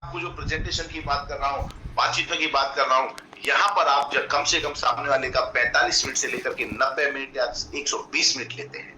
आपको जो प्रेजेंटेशन की बात कर रहा हूँ, बातचीत की बात कर रहा हूँ, यहाँ पर आप जब कम से कम सामने वाले का 45 मिनट से लेकर के 90 मिनट या 120 मिनट लेते हैं,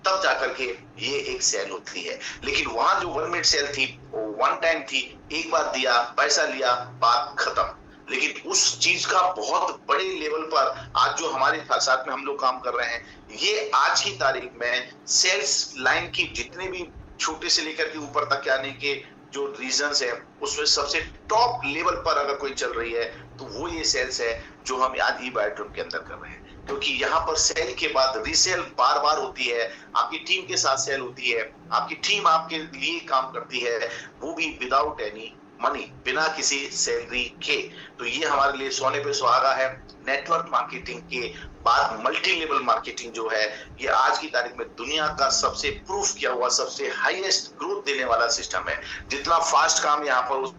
तब जाकर के ये एक सेल होती है। लेकिन वहां जो 1 मिनट सेल थी, वो वन टाइम थी, एक बार दिया, पैसा लिया, बात खत्म। लेकिन उस चीज का बहुत बड़े लेवल पर आज जो हमारे साथ में हम लोग काम कर रहे हैं, ये आज की तारीख में सेल्स लाइन की जितने भी छोटे से लेकर के ऊपर तक आने के जो रीजंस है, उसमें सबसे टॉप लेवल पर अगर कोई चल रही है तो वो ये सेल्स है जो हम आज ई-बायोड्रोम के अंदर कर रहे हैं। क्योंकि यहाँ पर सेल के बाद रीसेल बार बार होती है, आपकी टीम के साथ सेल होती है, आपकी टीम आपके लिए काम करती है, वो भी विदाउट एनी मनी, बिना किसी सैलरी के। तो ये हमारे लिए सोने पे सुहागा है। नेटवर्क मार्केटिंग के बाद मल्टी लेवल मार्केटिंग जो है, ये आज की तारीख में दुनिया का सबसे प्रूफ किया हुआ, सबसे हाईएस्ट ग्रोथ देने वाला सिस्टम है। जितना फास्ट काम यहाँ पर हो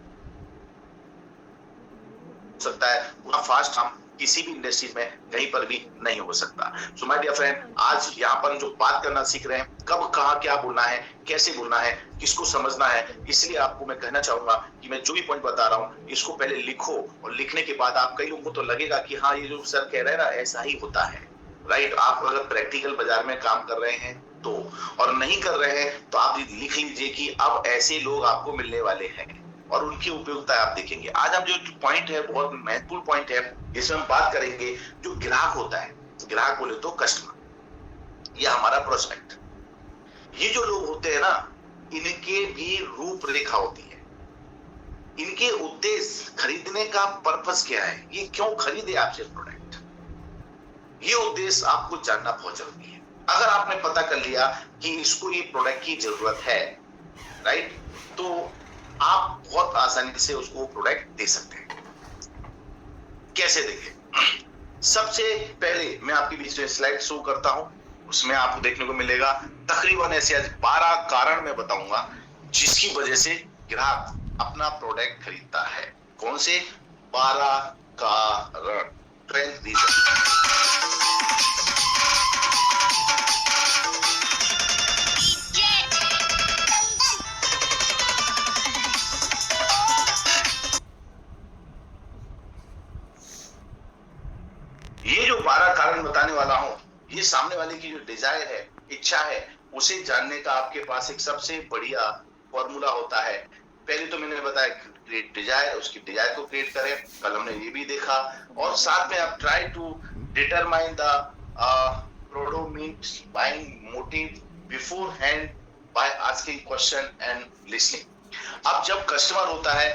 सकता है, उतना फास्ट काम किसी भी इंडस्ट्री में कहीं पर भी नहीं हो सकता। सो माय डियर फ्रेंड, आज यहाँ पर जो बात करना सीख रहे हैं, कब कहाँ क्या बोलना है, कैसे बोलना है, किसको समझना है, इसलिए आपको मैं कहना चाहूंगा कि मैं जो भी पॉइंट बता रहा हूँ, इसको पहले लिखो, और लिखने के बाद आप कई लोगों को तो लगेगा कि हाँ, ये जो सर कह रहे हैं ना, ऐसा ही होता है, राइट। आप अगर प्रैक्टिकल बाजार में काम कर रहे हैं तो, और नहीं कर रहे हैं तो आप लिख लीजिए कि अब ऐसे लोग आपको मिलने वाले हैं और उनकी उपयोगिता आप देखेंगे। आज हम जो पॉइंट है, बहुत महत्वपूर्ण पॉइंट है, इसमें हम बात करेंगे जो ग्राहक होता है, ग्राहक बोले तो कस्टमर या हमारा प्रोस्पेक्ट। ये जो लोग होते हैं ना, इनके भी रूपरेखा होती है, इनके उद्देश्य, खरीदने का पर्पस क्या है, ये क्यों खरीदे आपसे प्रोडक्ट, ये उद्देश्य आपको जानना बहुत जरूरी है। अगर आपने पता कर लिया कि इसको ये प्रोडक्ट की जरूरत है, राइट, तो आप बहुत आसानी से उसको प्रोडक्ट दे सकते हैं। कैसे देंगे? सबसे पहले मैं आपके बीच में स्लाइड शो करता हूं, उसमें आपको देखने को मिलेगा तकरीबन ऐसे आज 12 कारण मैं बताऊंगा जिसकी वजह से ग्राहक अपना प्रोडक्ट खरीदता है। कौन से 12 कारण? 12 रीजन। ये जो 12 कारण बताने वाला हूं, ये सामने वाले की जो डिजायर है, इच्छा है, उसे जानने का आपके पास एक सबसे बढ़िया फॉर्मूला होता है। पहले तो मैंने बताया क्रिएट डिजायर, उसकी डिजायर को क्रिएट करें, कल हमने ये भी देखा, और साथ में आप try to determine the predominate buying motive before hand by asking question and listening. अब जब कस्टमर होता है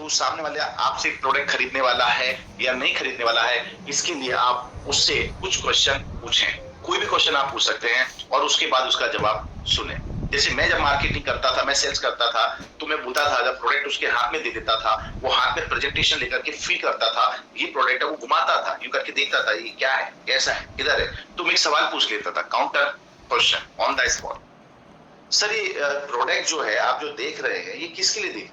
तो सामने वाले आपसे प्रोडक्ट खरीदने वाला है या नहीं खरीदने वाला है, इसके लिए आप उससे कुछ क्वेश्चन पूछें। कोई भी क्वेश्चन आप पूछ सकते हैं और उसके बाद उसका जवाब सुने। जैसे मैं जब मार्केटिंग करता था, मैं सेल्स करता था, तो मैं बोलता था, जब प्रोडक्ट उसके हाथ में दे देता था, वो हाथ में प्रेजेंटेशन लेकर के फील करता था, ये प्रोडक्ट है, वो घुमाता था, यूं करके देखता था, ये क्या है, कैसा है, किधर है, तो मैं एक सवाल पूछ लेता था, counter question on the spot. Sir, ये प्रोडक्ट जो है आप जो देख रहे हैं, ये किसके लिए देख,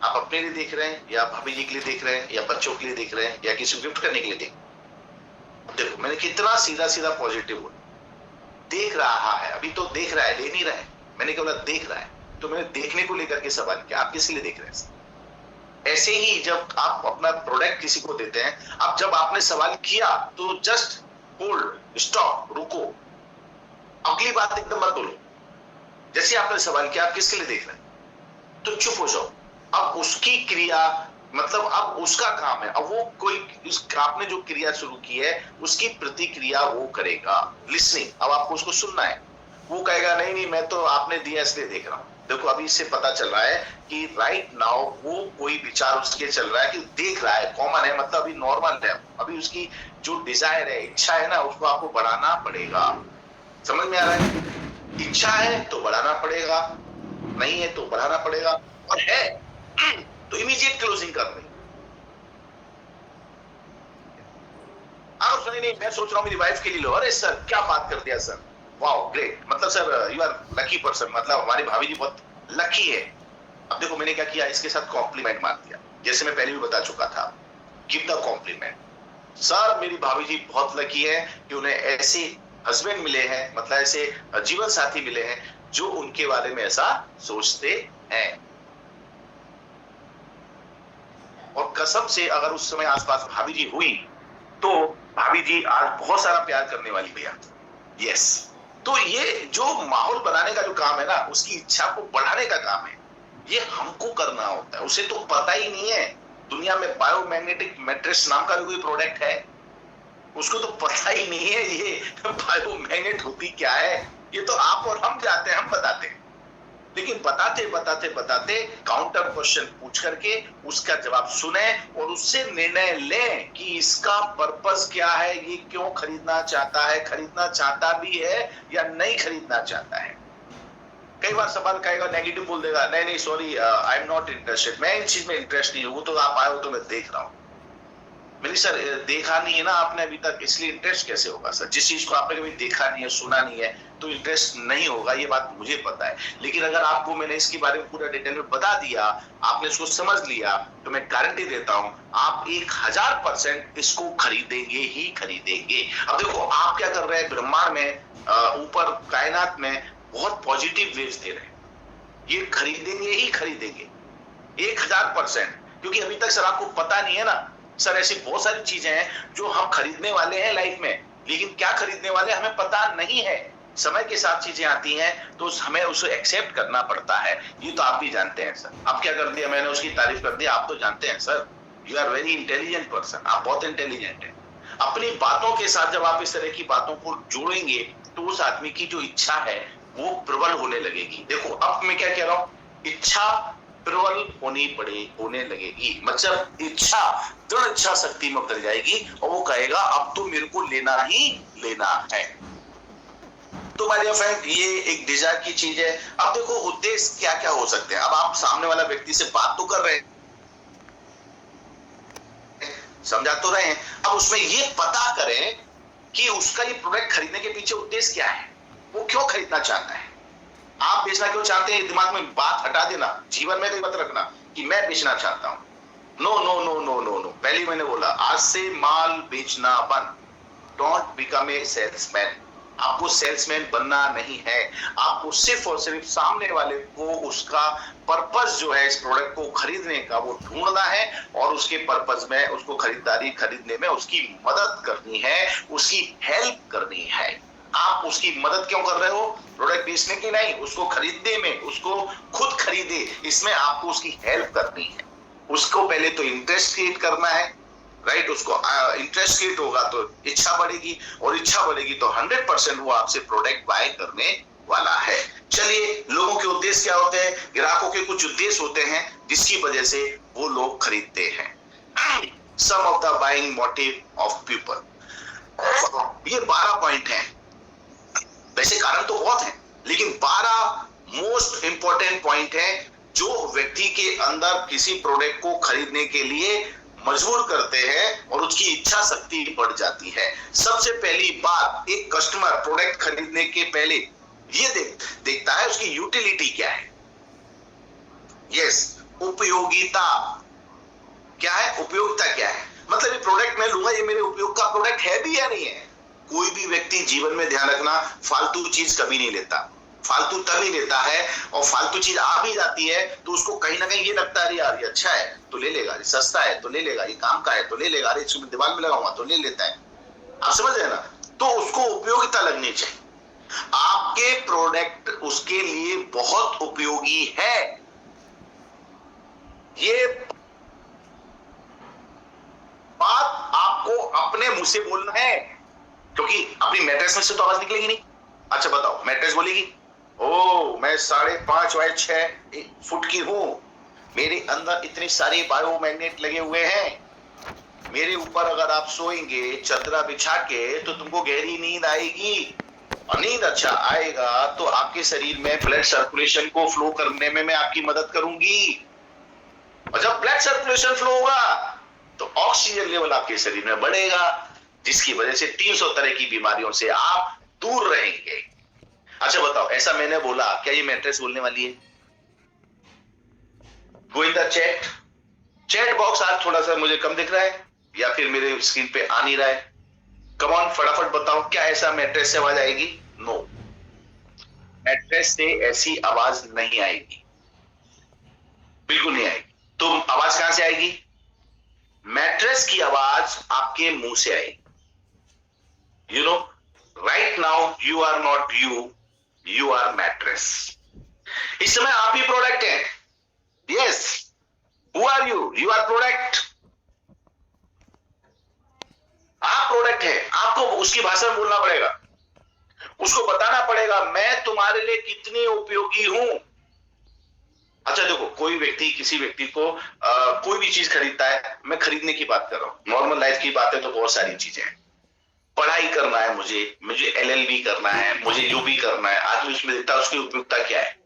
आप अपने लिए देख रहे हैं या भाभी जी के लिए देख रहे हैं या बच्चों के लिए देख रहे हैं या किसी को गिफ्ट करने के लिए देख रहे हैं? देखो मैंने कितना सीधा सीधा पॉजिटिव बोला, देख रहा है, अभी तो देख रहा है, ले नहीं रहा है, मैंने केवल देख रहा है। तो मैंने देखने को लेकर के सवाल किया, आप किसके लिए देख रहे हैं? ऐसे ही जब आप अपना प्रोडक्ट किसी को देते हैं, अब जब आपने सवाल किया तो जस्ट होल्ड, स्टॉप, रुको, अगली बात एकदम मत बोलो। जैसे आपने सवाल किया आप किसके लिए देख रहे हैं, तो चुप हो जाओ। अब उसकी क्रिया, मतलब अब उसका काम है, अब वो कोई आपने जो क्रिया शुरू की है उसकी प्रतिक्रिया वो करेगा, लिसनिंग। अब आपको उसको सुनना है, वो कहेगा नहीं नहीं मैं तो आपने दिया इसलिए देख रहा हूं। देखो अभी इससे पता चल रहा है कि राइट नाउ वो कोई विचार उसके चल रहा है कि देख रहा है, कॉमन है, मतलब अभी नॉर्मल है। अभी उसकी जो डिजायर है, इच्छा है ना, उसको आपको बढ़ाना पड़ेगा। समझ में आ रहा है? इच्छा है तो बढ़ाना पड़ेगा, नहीं है तो बढ़ाना पड़ेगा, और है तो इमीडिएट क्लोजिंग कर दें। आप सुनिए, नहीं मैं सोच रहा हूं मेरी वाइफ के लिए लो। अरे सर क्या बात कर दिया सर, वाओ ग्रेट, मतलब sir you are lucky person, मतलब हमारी भाभी जी बहुत लकी है। अब देखो मैंने क्या किया, इसके साथ कॉम्प्लीमेंट मार दिया, जैसे मैं पहले भी बता चुका था, गिव द कॉम्प्लीमेंट। सर मेरी भाभी जी बहुत लकी है कि उन्हें ऐसे हस्बैंड मिले हैं, मतलब ऐसे जीवन साथी मिले हैं जो उनके बारे में ऐसा सोचते हैं। और कसम से अगर उस समय आसपास भाभी जी हुई तो भाभी जी आज बहुत सारा प्यार करने वाली भैया। यस, तो ये जो माहौल बनाने का जो काम है ना, उसकी इच्छा को बढ़ाने का काम है, ये हमको करना होता है। उसे तो पता ही नहीं है दुनिया में बायोमैग्नेटिक मैट्रेस नाम का भी कोई प्रोडक्ट है, उसको तो पता ही नहीं है ये बायोमैग्नेट होती क्या है। ये तो आप और हम जाते हैं, हम बताते हैं, लेकिन बताते बताते बताते काउंटर क्वेश्चन पूछ करके उसका जवाब सुने और उससे निर्णय लें कि इसका पर्पस क्या है, ये क्यों खरीदना चाहता है, खरीदना चाहता भी है या नहीं खरीदना चाहता है। कई बार सवाल कहेगा, नेगेटिव बोल देगा, नहीं नहीं sorry I am not interested, मैं इन चीज में इंटरेस्ट नहीं हूं, तो आप आए हो तो मैं देख रहा हूं। मैंने सर देखा नहीं है ना आपने अभी तक, इसलिए इंटरेस्ट कैसे होगा सर? जिस चीज को आपने कभी देखा नहीं है, सुना नहीं है, तो इंटरेस्ट नहीं होगा, ये बात मुझे पता है। लेकिन अगर आपको मैंने इसके बारे में पूरा डिटेल में बता दिया, आपने इसको समझ लिया, तो मैं गारंटी देता हूं आप 1000% इसको खरीदेंगे ही खरीदेंगे। अब देखो आप क्या कर रहे हैं, ब्रह्मांड में ऊपर कायनात में बहुत पॉजिटिव वेव्स दे रहे हैं, ये खरीदेंगे ही खरीदेंगे 1000%। क्योंकि अभी तक सर आपको पता नहीं है ना सर, ऐसी बहुत सारी चीजें हैं जो हम खरीदने वाले हैं लाइफ में, लेकिन क्या खरीदने वाले हमें पता नहीं है। समय के साथ चीजें आती हैं तो हमें उसे एक्सेप्ट करना पड़ता है, ये तो आप भी जानते हैं सर। आप क्या कर दिया, मैंने उसकी तारीफ कर दी, आप तो जानते हैं sir, you are very intelligent person, आप बहुत इंटेलिजेंट हैं। अपनी बातों के साथ जब आप इस तरह की बातों को जोड़ेंगे तो उस आदमी की जो इच्छा है वो प्रबल होने लगेगी। देखो अब मैं क्या कह रहा हूं, इच्छा प्रबल होने लगेगी, मतलब इच्छा दृढ़ इच्छा शक्ति में उतर जाएगी और वो कहेगा अब तो मेरे को लेना ही लेना है। तो माय डियर फ्रेंड, ये एक डिजायर की चीज है। अब देखो उद्देश्य क्या क्या हो सकते हैं। अब आप सामने वाला व्यक्ति से बात तो कर रहे हैं, समझा तो रहे हैं, अब उसमें ये पता करें कि उसका ये प्रोडक्ट खरीदने के पीछे उद्देश्य क्या है, वो क्यों खरीदना चाहता है। आप बेचना क्यों चाहते हैं, दिमाग में बात हटा देना, जीवन में कोई मत रखना कि मैं बेचना चाहता हूं। No no no no no no, पहले मैंने बोला आज से माल बेचना बंद, डोंट बिकम ए सेल्समैन। आपको सेल्समैन बनना नहीं है, आपको सिर्फ और सिर्फ सामने वाले को उसका पर्पस जो है इस प्रोडक्ट को खरीदने का वो ढूंढना है और उसके पर्पस में उसको खरीदने में उसकी मदद करनी है, उसकी हेल्प करनी है। आप उसकी मदद क्यों कर रहे हो, प्रोडक्ट बेचने की नहीं, उसको खरीदने में, उसको खुद खरीदे इसमें आपको उसकी हेल्प करनी है। उसको पहले तो इंटरेस्ट क्रिएट करना है, राइट। उसको इंटरेस्ट क्रिएट होगा तो इच्छा बढ़ेगी और इच्छा बढ़ेगी तो 100% वो आपसे प्रोडक्ट बाय करने वाला है। चलिए, लोगों के उद्देश्य क्या होते हैं, ग्राहकों के कुछ उद्देश्य होते हैं जिसकी वजह से वो लोग खरीदते हैं। Some of the buying motive of people, ये 12 पॉइंट हैं। वैसे कारण तो बहुत हैं, लेकिन 12 मोस्ट इंपॉर्टेंट पॉइंट हैं जो व्यक्ति के अंदर किसी प्रोडक्ट को खरीदने के लिए मजबूर करते हैं और उसकी इच्छा शक्ति बढ़ जाती है। सबसे पहली बात, एक कस्टमर प्रोडक्ट खरीदने के पहले ये देखता है उसकी यूटिलिटी क्या है। यस, उपयोगिता क्या है, उपयोगिता क्या है, मतलब ये प्रोडक्ट मैं लूंगा, ये मेरे उपयोग का प्रोडक्ट है भी या नहीं है। कोई भी व्यक्ति जीवन में ध्यान रखना फालतू चीज कभी नहीं लेता, फालतू तभी लेता है और फालतू चीज आ भी जाती है तो उसको कहीं ना कहीं ये लगता है यार ये अच्छा है तो ले लेगा, ये सस्ता है तो ले लेगा, ये काम का है तो ले लेगा, अरे इसको दीवार में लगाऊंगा तो ले लेता है। आप समझ रहे ना, तो उसको उपयोगिता लगनी चाहिए। आपके प्रोडक्ट उसके लिए बहुत उपयोगी है, ये बात आपको अपने मुंह से बोलना है, क्योंकि अपनी मैट्रेस में से तो आवाज निकलेगी नहीं। अच्छा बताओ, मैट्रेस बोलेगी ओ मैं 5.5 बाय 6 फुट की हूं, मेरे अंदर इतनी सारी बायोमैग्नेट लगे हुए हैं, मेरे ऊपर अगर आप सोएंगे चदरा बिछा के तो तुमको गहरी नींद आएगी और नींद अच्छा आएगा तो आपके शरीर में ब्लड सर्कुलेशन को फ्लो करने में मैं आपकी मदद करूंगी, और जब ब्लड सर्कुलेशन फ्लो होगा तो ऑक्सीजन लेवल आपके शरीर में बढ़ेगा, जिसकी वजह से 300 तरह की बीमारियों से आप दूर रहेंगे। अच्छा बताओ, ऐसा मैंने बोला, क्या ये मैट्रेस बोलने वाली है? गो इन द चैट बॉक्स। आज थोड़ा सा मुझे कम दिख रहा है या फिर मेरे स्क्रीन पे आ नहीं रहा है? कम ऑन, फटाफट बताओ, क्या ऐसा मैट्रेस से आवाज आएगी? नो। मैट्रेस से ऐसी आवाज नहीं आएगी, बिल्कुल नहीं आएगी। तो आवाज कहां से आएगी? मैट्रेस की आवाज आपके मुंह से आएगी। You know, right now you are not you are mattress. इस समय आप ही प्रोडक्ट हैं। Yes, who are you are product. आप प्रोडक्ट है, आपको उसकी भाषा में बोलना पड़ेगा, उसको बताना पड़ेगा मैं तुम्हारे लिए कितनी उपयोगी हूं। अच्छा देखो, कोई व्यक्ति किसी व्यक्ति को कोई भी चीज खरीदता है, मैं खरीदने की बात कर रहा हूं, नॉर्मल लाइफ की बात है तो बहुत सारी चीजें हैं। पढ़ाई करना है मुझे LLB करना है, मुझे UB करना है, आदमी उसमें देखता है उसकी उपयोगिता क्या है।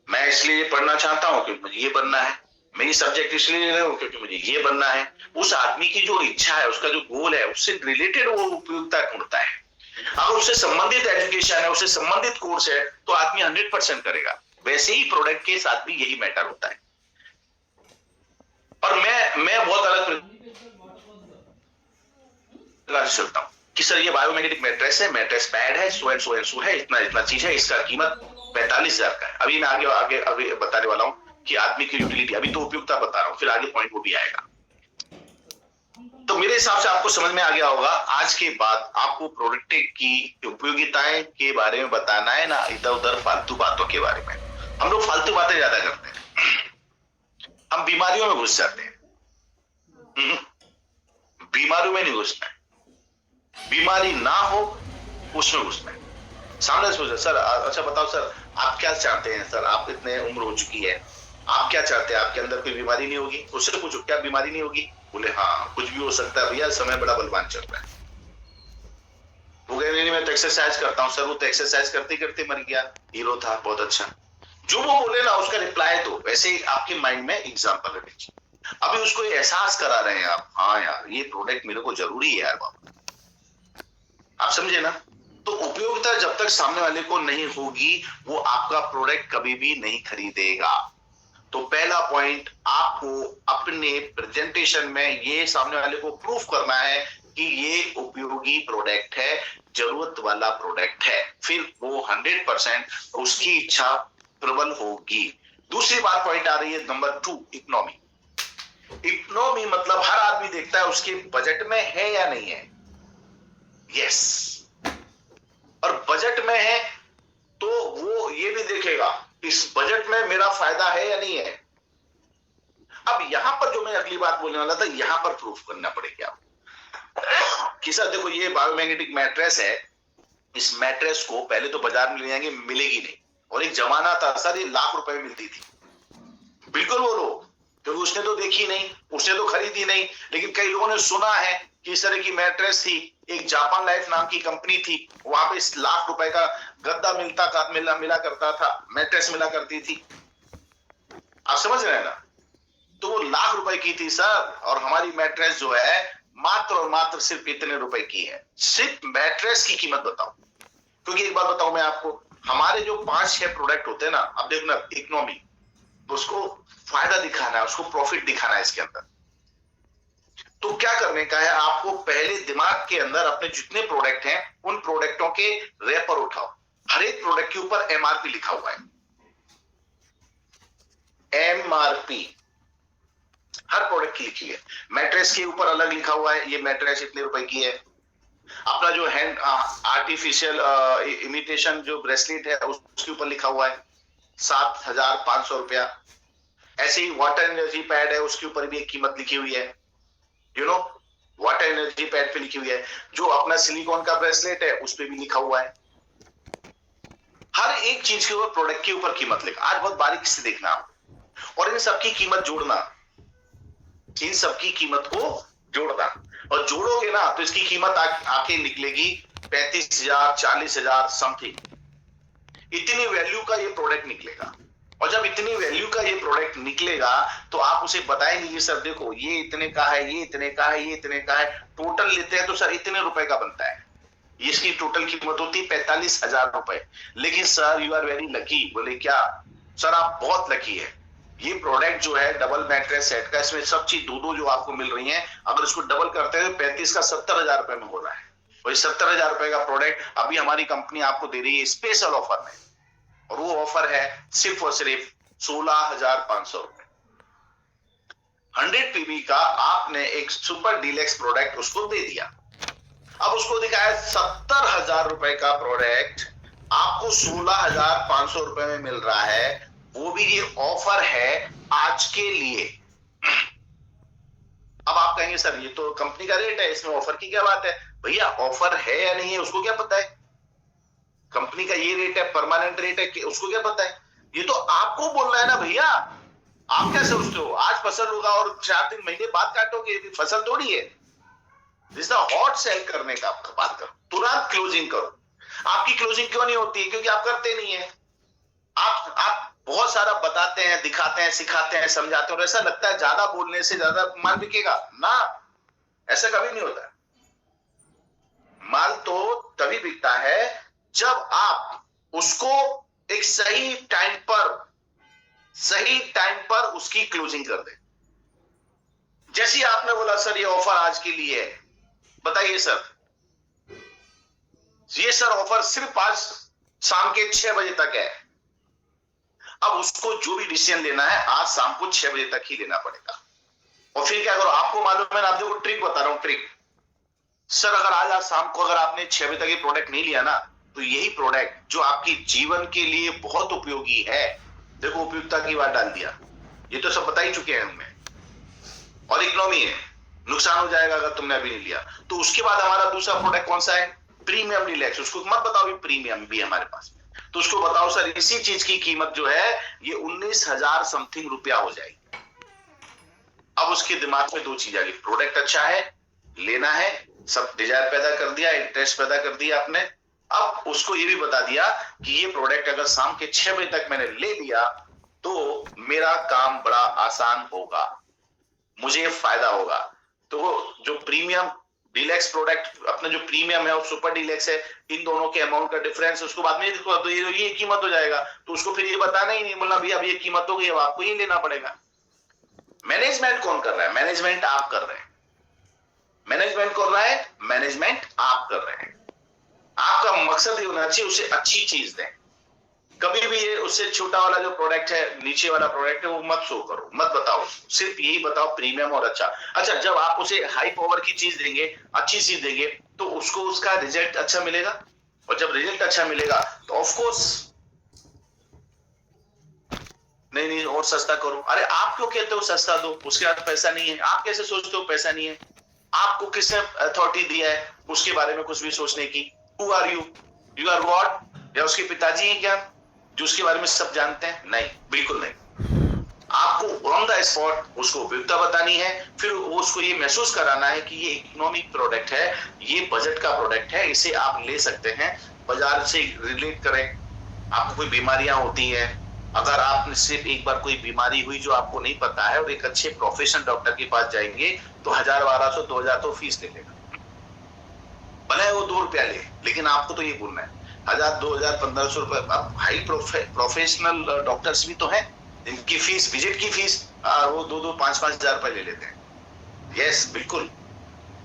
मैं इसलिए ये पढ़ना चाहता हूं क्योंकि मुझे ये बनना है, मैं ये सब्जेक्ट इसलिए ले रहा हूं क्योंकि मुझे ये बनना है। उस आदमी की जो इच्छा है, उसका जो गोल है, उससे रिलेटेड वो उपयोगिता ढूंढता है। अगर उससे संबंधित एजुकेशन है, उससे संबंधित कोर्स है, तो आदमी 100% करेगा। वैसे ही प्रोडक्ट के साथ भी यही मैटर होता है। और मैं बहुत अलग प्रकार से चलता हूं कि सर ये बायोमैग्नेटिक मैट्रेस है, मैट्रेस पैड है, so and so and so है, इतना इतना चीज है, इसका कीमत 45,000 का है। अभी मैं आगे बताने वाला हूं कि आदमी की यूटिलिटी, अभी तो उपयोगिता बता रहा हूं, फिर आगे पॉइंट वो भी आएगा। तो मेरे हिसाब से आपको समझ में आ गया होगा। आज के बाद आपको प्रोडक्ट की उपयोगिताएं के बारे में बताना है ना इधर उधर फालतू बातों के बारे में। हम लोग फालतू बातें ज्यादा करते हैं, हम बीमारियों में घुस जाते हैं। बीमारियों में नहीं घुसना है, बीमारी ना हो उसमें घुसना है। सामने से पूछा, सर अच्छा बताओ सर आप क्या चाहते हैं, सर आप इतने उम्र हो चुकी है, आप क्या चाहते हैं, आपके अंदर कोई बीमारी नहीं होगी? उससे पूछो क्या बीमारी नहीं होगी? बोले हाँ कुछ भी हो सकता है भैया, समय बड़ा बलवान चल रहा है। वो कह नहीं मैं तो एक्सरसाइज करता हूँ। सर वो तो एक्सरसाइज करते करते मर गया, हीरो था, बहुत अच्छा। जो वो बोले ना उसका रिप्लाई दो, वैसे ही आपके माइंड में एग्जाम्पल रख दीजिए। अभी उसको एहसास करा रहे हैं आप, हाँ यार ये प्रोडक्ट मेरे को जरूरी है यार बाबा, आप समझे ना। तो उपयोगिता जब तक सामने वाले को नहीं होगी, वो आपका प्रोडक्ट कभी भी नहीं खरीदेगा। तो पहला पॉइंट, आपको अपने प्रेजेंटेशन में ये सामने वाले को प्रूफ करना है कि ये उपयोगी प्रोडक्ट है, जरूरत वाला प्रोडक्ट है, फिर वो 100% उसकी इच्छा प्रबल होगी। दूसरी बात पॉइंट आ रही है नंबर 2, इकोनॉमी। इकोनॉमी मतलब हर आदमी देखता है उसके बजट में है या नहीं है। यस, और बजट में है तो वो ये भी देखेगा इस बजट में मेरा फायदा है या नहीं है। अब यहां पर जो मैं अगली बात बोलने वाला था, यहां पर प्रूफ करना पड़ेगा आपको कि सर देखो ये बायोमैग्नेटिक मैट्रेस है, इस मैट्रेस को पहले तो बाजार में ले जाएंगे, मिलेगी नहीं। और एक जमाना था सर ये लाख रुपए में मिलती थी। बिल्कुल बोलो, क्योंकि उसने तो देखी नहीं, उसने तो खरीदी नहीं, लेकिन कई लोगों ने सुना है कि इस तरह की मैट्रेस थी। एक जापान लाइफ नाम की कंपनी थी, वहां पे इस लाख रुपए का गद्दा मिला करता था, मैट्रेस मिला करती थी। आप समझ रहे हैं ना। तो वो लाख रुपए की थी सर, और हमारी मैट्रेस जो है मात्र और मात्र सिर्फ इतने रुपए की है। सिर्फ मैट्रेस की कीमत बताओ। क्योंकि एक बात बताऊं मैं आपको, हमारे जो 5-6 प्रोडक्ट होते हैं ना, अब देखो ना इकोनॉमी, उसको फायदा दिखाना है, उसको प्रॉफिट दिखाना है इसके अंदर। तो क्या करने का है आपको, पहले दिमाग के अंदर अपने जितने प्रोडक्ट हैं उन प्रोडक्टों के रैपर उठाओ। हर एक प्रोडक्ट के ऊपर MRP लिखा हुआ है, MRP हर प्रोडक्ट की लिखी है। मैट्रेस के ऊपर अलग लिखा हुआ है, ये मैट्रेस इतने रुपए की है। अपना जो हैंड आर्टिफिशियल इमिटेशन जो ब्रेसलेट है उसके ऊपर लिखा हुआ है 7,500 रुपया। ऐसे ही वाटर एनर्जी पैड है, उसके ऊपर भी एक कीमत लिखी हुई है, वाटर एनर्जी पैड पे लिखी हुई है। जो अपना सिलिकॉन का ब्रेसलेट है उस पे भी लिखा हुआ है। हर एक चीज के ऊपर, प्रोडक्ट के ऊपर कीमत लिखा। आज बहुत बारीकी से देखना और इन सबकी कीमत जोड़ना, इन सबकी कीमत को जोड़ना, और जोड़ोगे ना तो इसकी कीमत आके निकलेगी 35,000 40,000 समथिंग। इतनी वैल्यू का ये प्रोडक्ट निकलेगा। और जब इतनी वैल्यू का ये प्रोडक्ट निकलेगा तो आप उसे बताएंगे कि सर देखो ये इतने का है, ये इतने का है, ये इतने का है, टोटल लेते हैं तो सर इतने रुपए का बनता है। इसकी टोटल कीमत होती है 45,000 रुपए। लेकिन sir you are very lucky. बोले क्या? सर आप बहुत लकी है, ये प्रोडक्ट जो है डबल मैट्रेस सेट का, इसमें सब चीज दो जो आपको मिल रही है, अगर इसको डबल करते हैं तो 35 का 70,000 रुपए में हो रहा है। और 70,000 रुपए का प्रोडक्ट अभी हमारी कंपनी आपको दे रही है स्पेशल ऑफर में। और वो ऑफर है सिर्फ और सिर्फ 16,500 रुपए। 100 पीबी का आपने एक सुपर डीलक्स प्रोडक्ट उसको दे दिया। अब उसको दिखाया 70,000 रुपए का प्रोडक्ट आपको 16,500 रुपए में मिल रहा है, वो भी ये ऑफर है आज के लिए। अब आप कहेंगे सर ये तो कंपनी का रेट है, इसमें ऑफर की क्या बात है? भैया ऑफर है या नहीं है उसको क्या पता है? कंपनी का ये रेट है, परमानेंट रेट है कि उसको क्या पता है? ये तो आपको बोलना है ना भैया। आप क्या सोचते हो आज फसल होगा और 4 दिन महीने बाद काटोगे? फसल थोड़ी है। जिसका हॉट सेल करने का बात करो, तुरंत क्लोजिंग करो। आपकी क्लोजिंग क्यों नहीं होती? क्योंकि आप करते नहीं है। आप बहुत सारा बताते हैं, दिखाते हैं, सिखाते हैं, समझाते हैं और ऐसा लगता है ज्यादा बोलने से ज्यादा माल बिकेगा ना। ऐसा कभी नहीं होता। माल तो तभी बिकता है जब आप उसको एक सही टाइम पर उसकी क्लोजिंग कर दे। जैसे आपने बोला सर ये ऑफर आज के लिए है, बताइए सर, ये सर ऑफर सिर्फ आज शाम के 6 बजे तक है। अब उसको जो भी डिसीजन लेना है आज शाम को 6 बजे तक ही लेना पड़ेगा। और फिर क्या करो, आपको मालूम है ना, आप देखो ट्रिक बता रहा हूं, ट्रिक। सर अगर आज शाम को अगर आपने 6 बजे तक ये प्रोडक्ट नहीं लिया ना, तो यही प्रोडक्ट जो आपकी जीवन के लिए बहुत उपयोगी है, देखो उपयुक्ता की बात डाल दिया, ये तो सब बता ही चुके हैं हमें, और इकोनॉमी है, नुकसान हो जाएगा अगर तुमने अभी नहीं लिया। तो उसके बाद हमारा दूसरा प्रोडक्ट कौन सा है? Premium deluxe. उसको मत बताओ ये प्रीमियम भी हमारे पास, तो उसको बताओ सर इसी चीज की कीमत जो है ये 19,000 समथिंग रुपया हो जाएगी। अब उसके दिमाग में दो चीज आ गई, प्रोडक्ट अच्छा है, लेना है, सब डिजायर पैदा कर दिया, इंटरेस्ट पैदा कर दिया आपने। अब उसको ये भी बता दिया कि ये प्रोडक्ट अगर शाम के 6 बजे तक मैंने ले लिया तो मेरा काम बड़ा आसान होगा, मुझे फायदा होगा। तो जो प्रीमियम डीलक्स प्रोडक्ट अपना जो प्रीमियम है और सुपर डीलक्स है, इन दोनों के अमाउंट का डिफरेंस उसको बाद में देखो, तो ये कीमत हो जाएगा। तो उसको फिर ये बताना ही नहीं, बोलना भैया अब ये कीमत हो गई, अब आपको ये लेना पड़ेगा। मैनेजमेंट कौन कर रहा है? मैनेजमेंट आप कर रहे हैं। मैनेजमेंट कर रहा है, मैनेजमेंट आप कर रहे हैं। आपका मकसद ये होना चाहिए उसे अच्छी चीज दें। कभी भी ये उससे छोटा वाला जो प्रोडक्ट है, नीचे वाला प्रोडक्ट है, वो मत शो करो, मत बताओ, सिर्फ यही बताओ प्रीमियम और अच्छा। जब आप उसे हाई पावर की चीज देंगे, अच्छी चीज देंगे, तो उसको उसका रिजल्ट अच्छा मिलेगा, और जब रिजल्ट अच्छा मिलेगा तो ऑफ कोर्स नहीं और सस्ता करो। अरे आप क्यों कहते हो सस्ता दो, उसके पास पैसा नहीं है? आप कैसे सोचते हो पैसा नहीं है? आपको किसने अथॉरिटी दिया है उसके बारे में कुछ भी सोचने की? Who are you? You are God? या उसके पिताजी हैं क्या जो उसके बारे में सब जानते हैं? नहीं, बिल्कुल नहीं। आपको ऑन द स्पॉट उसको उपयुक्तता बतानी है, फिर उसको ये महसूस कराना है कि ये इकोनॉमिक प्रोडक्ट है, ये बजट का प्रोडक्ट है, इसे आप ले सकते हैं, बाजार से रिलेट करें। आपको कोई बीमारियां होती हैं, अगर आपने सिर्फ एक बार कोई बीमारी हुई जो आपको नहीं पता है और एक अच्छे प्रोफेशनल डॉक्टर के पास जाएंगे तो 1,000, 1,200, 2,000 तो फीस ले लेगा, भले वो 2 रुपया ले, लेकिन आपको तो ये बोलना है 1,000, 2,000, 1,500 रुपए। हाई प्रोफेशनल डॉक्टर्स भी तो हैं, इनकी फीस, विजिट की फीस वो 2-2, 5-5 हजार रुपए ले लेते हैं। यस, बिल्कुल।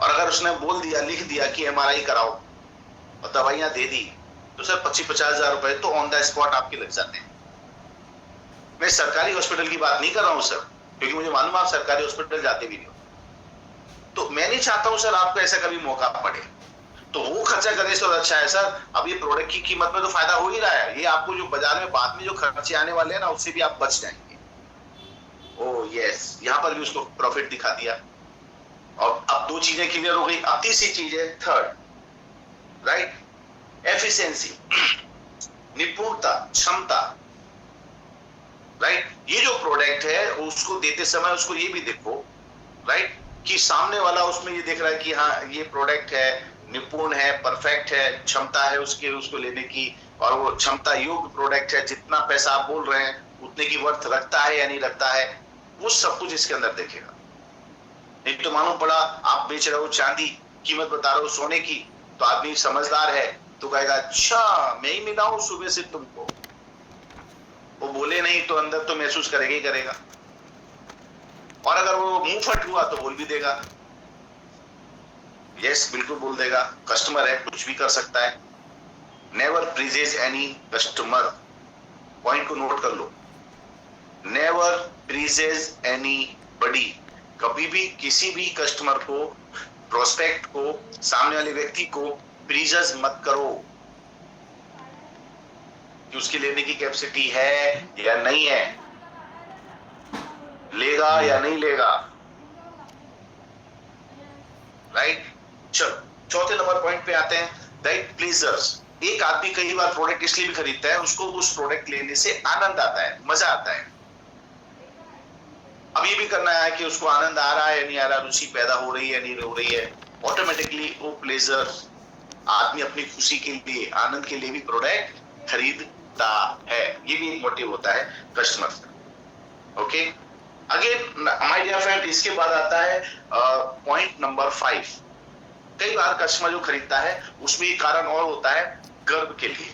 और अगर उसने बोल दिया, लिख दिया कि MRI कराओ और दवाइयां दे दी, तो सर 25-50 हजार रुपए तो ऑन द स्पॉट आपके लग जाते हैं। मैं सरकारी हॉस्पिटल की बात नहीं कर रहा हूं सर, क्योंकि मुझे मालूम है आप सरकारी हॉस्पिटल जाते भी नहीं हो, तो मैं नहीं चाहता हूं सर आपको ऐसा कभी मौका पड़े, तो वो खर्चा करने से अच्छा है सर अब ये प्रोडक्ट की कीमत में तो फायदा हो ही रहा है, ये आपको जो बाजार में बाद में जो खर्चे आने वाले हैं ना उससे भी आप बच जाएंगे। ओह यस, यहाँ पर भी उसको प्रॉफिट दिखा दिया। और अब 2 चीजें क्लियर हो गई। अब तीसरी चीज है थर्ड, राइट, एफिशिएंसी, निपुणता, क्षमता, राइट। ये जो प्रोडक्ट है उसको देते समय उसको ये भी देखो, राइट, कि सामने वाला उसमें ये देख रहा है कि हाँ ये प्रोडक्ट है, निपुण है, परफेक्ट है, क्षमता है उसके उसको लेने की, और वो क्षमता योग्य प्रोडक्ट है, जितना पैसा आप बोल रहे हैं उतने की वर्थ रखता है या नहीं रखता है, वो सब कुछ इसके अंदर देखेगा। नहीं तो मालूम पड़ा आप बेच रहे हो चांदी, कीमत बता रहे हो सोने की, तो आदमी समझदार है तो कहेगा अच्छा मैं ही मिला हूं सुबह से तुमको, वो बोले नहीं तो अंदर तो महसूस करेगा ही करेगा, और अगर वो मुंह फट हुआ तो बोल भी देगा, यस बिल्कुल बोल देगा, कस्टमर है कुछ भी कर सकता है। नेवर प्रीजेज एनी कस्टमर, पॉइंट को नोट कर लो, नेवर प्रीजेज एनी बडी, कभी भी किसी भी कस्टमर को, प्रोस्पेक्ट को, सामने वाले व्यक्ति को प्रीजेज मत करो कि उसकी लेने की कैपेसिटी है या नहीं है, लेगा या नहीं लेगा, राइट। चलो चौथे नंबर पॉइंट पे आते हैं, राइट प्लीजर्स। एक आदमी कई बार प्रोडक्ट इसलिए भी खरीदता है, उसको उस प्रोडक्ट लेने से आनंद आता है, मजा आता है। अब ये भी करना है कि उसको आनंद आ रहा है या नहीं आ रहा, रुचि पैदा हो रही है नहीं हो रही है, ऑटोमेटिकली वो प्लेजर, आदमी अपनी खुशी के लिए, आनंद के लिए भी प्रोडक्ट खरीदता है। ये भी एक मोटिव होता है कस्टमर का। Okay, again my dear friend, इसके बाद आता है पॉइंट नंबर 5। कई बार कस्टमर जो खरीदता है उसमें एक कारण और होता है, गर्व के लिए।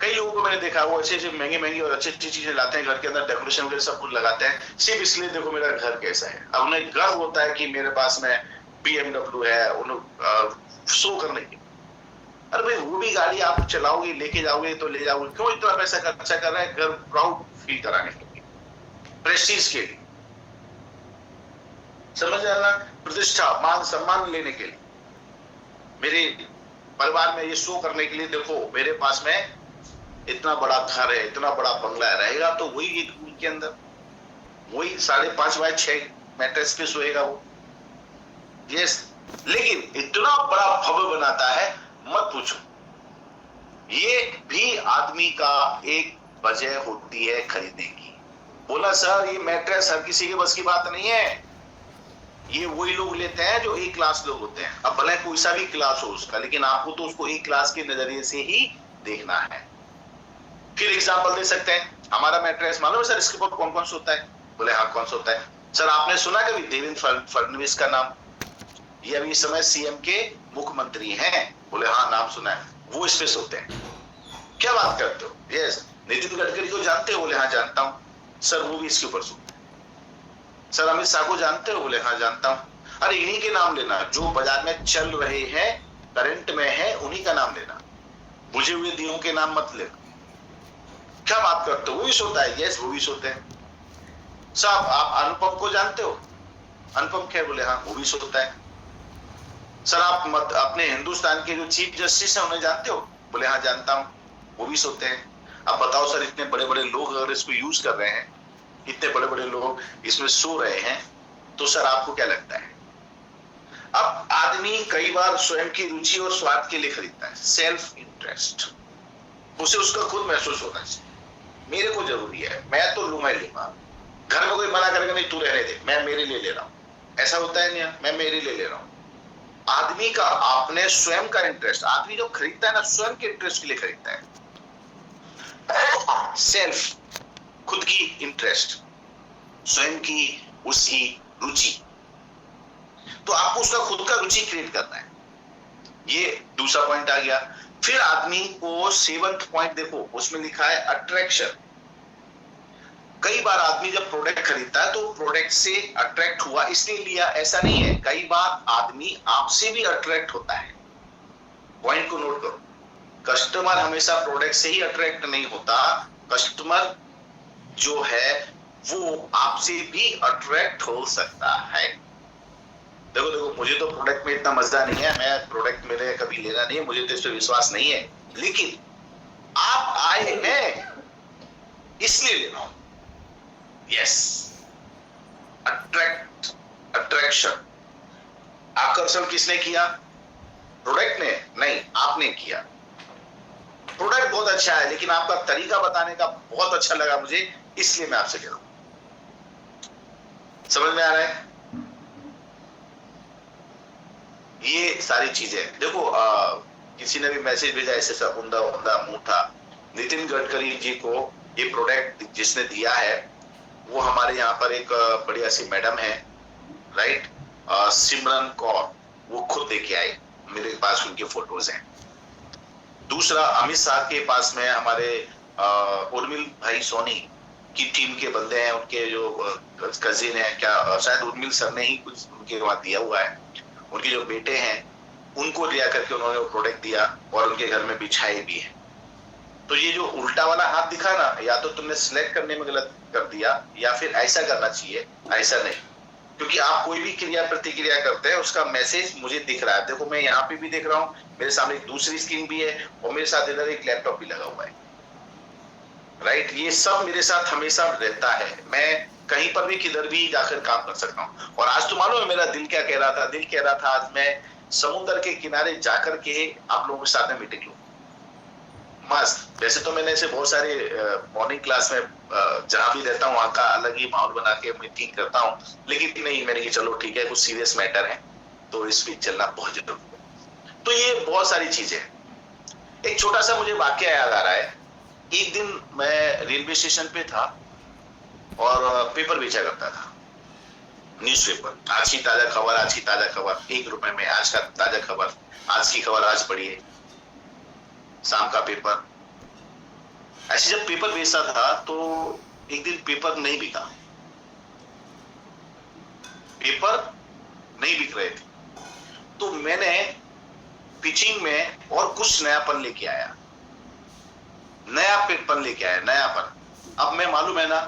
कई लोगों को मैंने देखा, वो अच्छे महंगी और अच्छी चीजें लाते हैं, घर के अंदर डेकोरेशन वगैरह सब कुछ लगाते हैं, सिर्फ इसलिए देखो मेरा घर कैसा है। अब उन्हें गर्व होता है कि मेरे पास में BMW है, उन्हें शो करने की। अरे भाई, वो भी गाड़ी आप चलाओगे, लेके जाओगे तो ले जाओगे, क्यों इतना पैसा खर्चा कर रहा है? गर्व, प्राउड फील कराने के लिए, प्रेस्टीज के लिए, समझ आना, प्रतिष्ठा, मान सम्मान लेने के लिए, मेरे परिवार में ये शो करने के लिए, देखो मेरे पास में इतना बड़ा घर है, इतना बड़ा बंगला रहेगा तो वही एक रूम के अंदर वही 5.5 बाय 6 मैट्रेस पे सोएगा वो। यस, लेकिन इतना बड़ा भव्य बनाता है, मत पूछो। ये भी आदमी का एक वजह होती है खरीदने की। बोला सर ये मैट्रेस हर किसी के बस की बात नहीं है, ये वही लोग लेते हैं जो A क्लास लोग होते हैं। अब भले कोई सा भी क्लास हो उसका, लेकिन आपको तो उसको A क्लास के नजरिए से ही देखना है। फिर एग्जांपल दे सकते हैं, हमारा मैट्रेस मालूम है सर इसके ऊपर कौन कौन सा होता है? बोले हाँ कौन सा होता है? सर आपने सुना कभी देवेंद्र फडणवीस का नाम? ये अभी इस समय CM के मुख्यमंत्री हैं। बोले हाँ नाम सुना है, वो इस पे सोते हैं। क्या बात करते हो? यस। नितिन गडकरी को जानते हो? बोले हाँ जानता हूं। सर वो भी इसके ऊपर सोते हैं। सर अमित शाह को जानते हो? बोले हाँ जानता हूं। अरे इन्हीं के नाम लेना जो बाजार में चल रहे हैं, करंट में है, उन्हीं का नाम लेना, बुझे हुए दियों के नाम मत लेना। क्या बात करते हो? वो भी सोता है। यस, वो भी सोते हैं। साहब आप अनुपम को जानते हो? अनुपम खेर? बोले हाँ वो भी सोता है। सर आप अपने हिंदुस्तान के जो चीफ जस्टिस है उन्हें जानते हो? बोले हाँ जानता हूं, वो भी सोते हैं। अब बताओ सर, इतने बड़े बड़े लोग अगर इसको यूज कर रहे हैं, इतने बड़े बड़े लोग इसमें सो रहे हैं, तो सर आपको क्या लगता है? अब आदमी कई बार स्वयं की रुचि और स्वार्थ के लिए खरीदता है, सेल्फ इंटरेस्ट। उसे उसका खुद महसूस होना चाहिए, मेरे को जरूरी है, मैं तो लूंगा ही लूंगा। घर में कोई मना करेगा नहीं, तू रहने दे, मैं मेरे लिए ले रहा हूं। ऐसा होता है नहीं, मैं मेरे लिए ले रहा हूं। आदमी का अपने स्वयं का इंटरेस्ट, आदमी जो खरीदता है ना, स्वयं के इंटरेस्ट के लिए खरीदता है। सेल्फ, खुद की इंटरेस्ट, स्वयं की उसकी रुचि। तो आपको उसका खुद का रुचि क्रिएट करना है। ये दूसरा पॉइंट आ गया। फिर आदमी को 7th पॉइंट देखो, उसमें लिखा है अट्रैक्शन। कई बार आदमी जब प्रोडक्ट खरीदता है तो प्रोडक्ट से अट्रैक्ट हुआ इसलिए लिया, ऐसा नहीं है। कई बार आदमी आपसे भी अट्रैक्ट होता है। पॉइंट को नोट करो, कस्टमर हमेशा प्रोडक्ट से ही अट्रैक्ट नहीं होता। कस्टमर जो है वो आपसे भी अट्रैक्ट हो सकता है। देखो देखो, मुझे तो प्रोडक्ट में इतना मजा नहीं है, मैं प्रोडक्ट मेरे कभी लेना नहीं है, मुझे तो इस पर विश्वास नहीं है, लेकिन आप आए हैं इसलिए ले रहा हूं। यस, अट्रैक्शन, आकर्षण किसने किया? प्रोडक्ट ने नहीं, आपने किया। प्रोडक्ट बहुत अच्छा है, लेकिन आपका तरीका बताने का बहुत अच्छा लगा मुझे, इसलिए मैं आपसे कह रहा हूं। समझ में आ रहा है? ये सारी चीजें देखो। किसी ने भी मैसेज भेजा ऐसे सा उंदा उंदा मुंह था। नितिन गडकरी जी को ये प्रोडक्ट जिसने दिया है वो हमारे यहाँ पर एक बढ़िया सी मैडम है, राइट, सिमरन कौर, वो खुद लेके आई, मेरे पास उनके फोटोज हैं। दूसरा, अमित शाह के पास में हमारे उर्मिल भाई सोनी की टीम के बंदे हैं, उनके जो कजिन है, क्या शायद उर्मिल सर ने ही कुछ उनके वहां दिया हुआ है। उनके जो बेटे हैं उनको लिया करके उन्होंने वो प्रोडक्ट दिया और उनके घर में बिछाए भी है। तो ये जो उल्टा वाला हाथ दिखा ना, या तो तुमने सिलेक्ट करने में गलत कर दिया, या फिर ऐसा करना चाहिए, ऐसा नहीं। क्योंकि आप कोई भी क्रिया प्रतिक्रिया करते हैं, उसका मैसेज मुझे दिख रहा है। देखो मैं यहाँ पे भी देख रहा हूँ, मेरे सामने एक दूसरी स्क्रीन भी है, और मेरे साथ इधर एक लैपटॉप भी लगा हुआ है, राइट। ये सब मेरे साथ हमेशा रहता है, मैं कहीं पर भी किधर भी जाकर काम कर सकता हूँ। और आज तो मालूम है मेरा दिल क्या कह रहा था? दिल कह रहा था आज मैं समुद्र के किनारे जाकर के आप लोगों के साथ में मीटिंग लूं, मस्त। वैसे तो मैंने ऐसे बहुत सारे मॉर्निंग क्लास में जहां भी रहता हूँ वहां का अलग ही माहौल बना के मीटिंग करता हूँ, लेकिन नहीं, मैंने कि चलो ठीक है, कुछ सीरियस मैटर है तो इस बीच चलना बहुत जरूरी है। तो ये बहुत सारी चीजें। एक छोटा सा मुझे वाक्य याद आ रहा है। एक दिन मैं रेलवे स्टेशन पे था और पेपर बेचा करता था, न्यूज़पेपर। आज की ताजा खबर, आज की ताजा खबर, 1 रुपए में आज का ताजा खबर, आज की खबर आज पढ़िए, शाम का पेपर। ऐसे जब पेपर बेचता था तो एक दिन पेपर नहीं बिका, पेपर नहीं बिक रहे थे, तो मैंने पिचिंग में और कुछ नयापन लेके आया, नयापन लेके आया, नयापन। अब मैं मालूम है ना,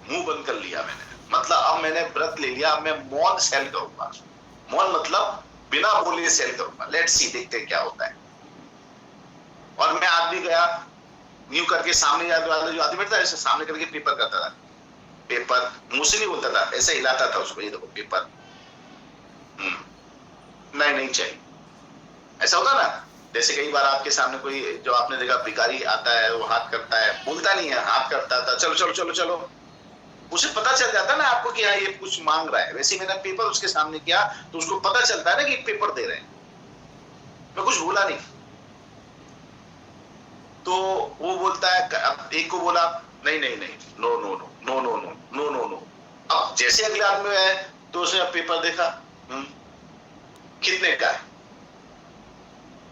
मुंह बंद कर लिया मैंने, मतलब अब मैंने व्रत ले लिया, अब मैं मौन सेल करूंगा। मौन मतलब बिना बोले सेल करूंगा। लेट्स सी, देखते क्या होता है। और मैं आदमी गया, न्यू करके सामने वाला जो आदमी बैठता है, ऐसे सामने करके पेपर करता था, पेपर मुंह से नहीं बोलता था, ऐसे हिलाता था उसको, ये देखो पेपर, नहीं चाहिए। ऐसा होता ना, जैसे कई बार आपके सामने कोई, जो आपने देखा भिखारी आता है, वो हाथ करता है, बोलता नहीं है, हाथ करता था, चलो चलो चलो चलो, उसे पता चल जाता ना आपको कि हाँ ये कुछ मांग रहा है। वैसे मैंने पेपर उसके सामने किया तो उसको पता चलता है ना कि पेपर दे रहे हैं। मैं कुछ बोला नहीं, तो वो बोलता है, एक को बोला नहीं नहीं नहीं, no no no no no no no no no. अब जैसे अगले आदमी है तो उसने पेपर देखा, कितने का है?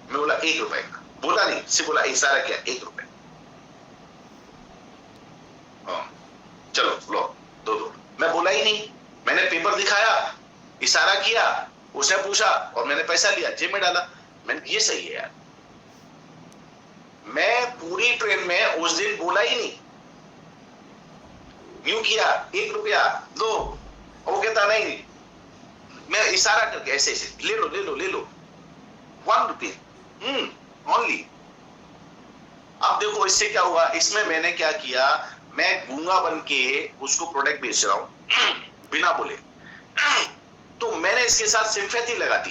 मैं बोला 1 रुपए का। बोला नहीं, सिर्फ बोला, इशारा किया, 1 रुपए। चलो लो, दो। मैं बोला ही नहीं, मैंने पेपर दिखाया, इशारा किया, उसने पूछा और मैंने पैसा लिया, जेब में डाला। मैंने, ये सही है यार। मैं पूरी ट्रेन में उस दिन बोला ही नहीं, यूं किया, 1 रुपया दो, वो कहता नहीं, मैं इशारा करके ऐसे ऐसे, ले लो ले लो ले लो, 1 रुपया ओनली। अब देखो इससे क्या हुआ, इसमें मैंने क्या किया, मैं गूंगा बन के उसको प्रोडक्ट बेच रहा हूं बिना बोले, तो मैंने इसके साथ सिंपैथी लगा दी।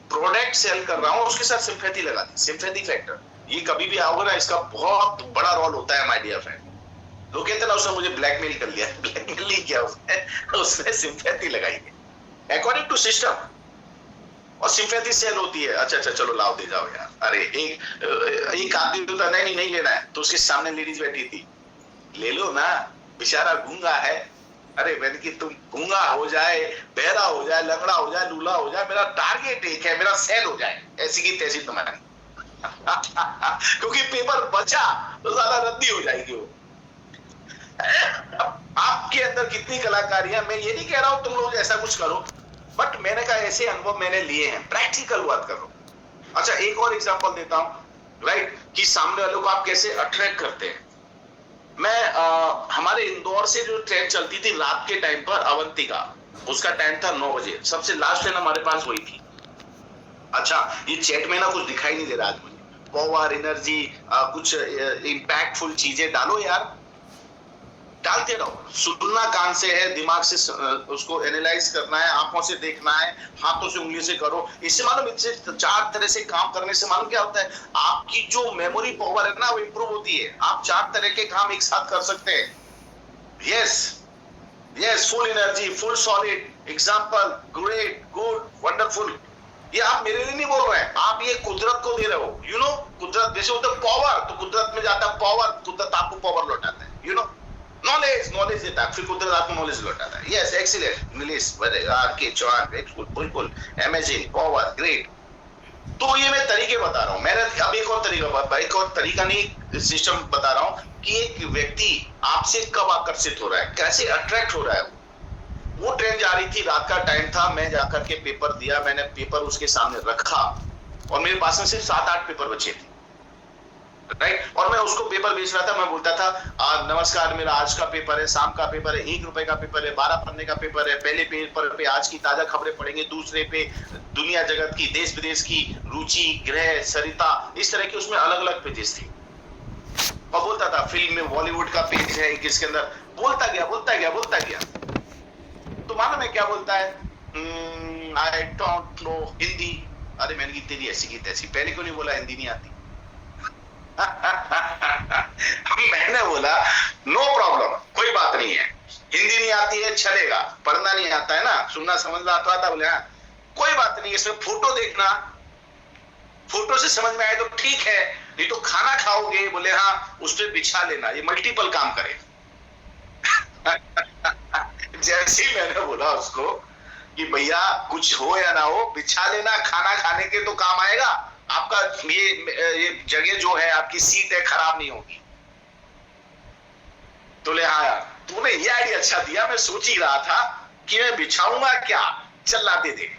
प्रोडक्ट सेल कर रहा हूं, उसके साथ सिंपैथी लगा दी, सिंपैथी फैक्टर। ये कभी भी आओगे ना, इसका बहुत बड़ा रोल होता है माय डियर फ्रेंड। लोग कहते ना उसने मुझे ब्लैकमेल कर लिया, ब्लैकमेल नहीं किया उसने सिंपैथी लगाई है अकॉर्डिंग टू सिस्टम, और सिंपैथी सेल होती है। अच्छा चलो लाओ, दे जाओ यार। अरे एक आदमी होता नहीं नहीं लेना है, तो उसके सामने लेडीज बैठी थी, ले लो ना, बेचारा गूंगा है। अरे मैंने कि तुम गूंगा हो जाए, बहरा हो जाए, लंगड़ा हो जाए, लूला हो जाए, मेरा टारगेट एक है, मेरा सेल हो जाए, ऐसी की तैसी तुम्हारी। क्योंकि पेपर बचा तो ज्यादा रद्दी हो जाएगी वो। आपके अंदर कितनी कलाकारी है, मैं ये नहीं कह रहा हूं तुम लोग ऐसा कुछ करो, बट मैंने कहा ऐसे अनुभव मैंने लिए हैं, प्रैक्टिकल बात कर रहा हूं। अच्छा एक और एग्जांपल देता हूं, राइट, कि सामने वालों को आप कैसे अट्रैक्ट करते हैं। मैं हमारे इंदौर से जो ट्रेन चलती थी रात के टाइम पर, अवंतिका, उसका टाइम था 9 बजे, सबसे लास्ट ट्रेन हमारे पास वही थी। अच्छा ये चैट में ना कुछ दिखाई नहीं दे रहा आज मुझे, पावर एनर्जी कुछ इंपैक्टफुल चीजें डालो यार, डालते रहो। सुनना कान से है, दिमाग से उसको एनालाइज करना है, आंखों से देखना है, हाथों से उंगली से करो। इससे मालूम, इससे 4 तरह से काम करने से मालूम क्या होता है, आपकी जो मेमोरी पावर है ना वो इंप्रूव होती है। आप 4 तरह के काम एक साथ कर सकते हैं। Yes, full energy, full solid, example, great, good, wonderful. ये आप मेरे लिए नहीं बोल रहे हैं, आप ये कुदरत को दे रहे हो। यू नो, कुदरत जैसे होता है पावर, तो कुदरत में जाता है पावर, कुदरत आपको पावर लौटाता है। यू नो, नॉलेज देता है, फिर कुदरत आपको नॉलेज लौटाता है। Yes, excellent, English, RK Chauhan, बिल्कुल अमेजिंग, पावर, ग्रेट। तो ये मैं तरीके बता रहा हूं। मैंने अब एक और तरीका नहीं, सिस्टम बता रहा हूं कि एक व्यक्ति आपसे कब आकर्षित हो रहा है, कैसे अट्रैक्ट हो रहा है। वो ट्रेन जा रही थी, रात का टाइम था, मैं जाकर के पेपर दिया, मैंने पेपर उसके सामने रखा और मेरे पास में सिर्फ 7-8 पेपर बचे थे। राइट। और मैं उसको पेपर बेच रहा था, मैं बोलता था नमस्कार, मेरा आज का पेपर है, शाम का पेपर है, 1 रुपए का पेपर है, 12 पन्ने का पेपर है। पहले पेपर पे आज की ताजा खबरें पढ़ेंगे, दूसरे पे दुनिया जगत की, देश विदेश की, रुचि, ग्रह, सरिता, इस तरह के उसमें अलग अलग पेजेस थे। और बोलता था फिल्म में बॉलीवुड का पेज है किसके अंदर, बोलता गया। तो मानो मैं क्या बोलता है, आई डोंट नो हिंदी। अरे मैंने की तेरी ऐसी की तैसी, पहले क्यों नहीं बोला हिंदी नहीं आती? मैंने बोला नो प्रॉब्लम, कोई बात नहीं है, हिंदी नहीं आती है चलेगा, पढ़ना नहीं आता है ना, सुनना समझना आता था। बोले हाँ कोई बात नहीं, इसमें फोटो देखना, फोटो से समझ में आए तो ठीक है, नहीं तो खाना खाओगे, बोले हाँ उस पर बिछा लेना, ये मल्टीपल काम करे। जैसे ही मैंने बोला उसको कि भैया कुछ हो या ना हो, बिछा लेना, खाना खाने के तो काम आएगा आपका, ये जगह जो है आपकी सीट है खराब नहीं होगी। तो ले हाँ यार तूने ये आइडिया अच्छा दिया, मैं सोच ही रहा था कि मैं बिछाऊंगा क्या, चल ला दे दे।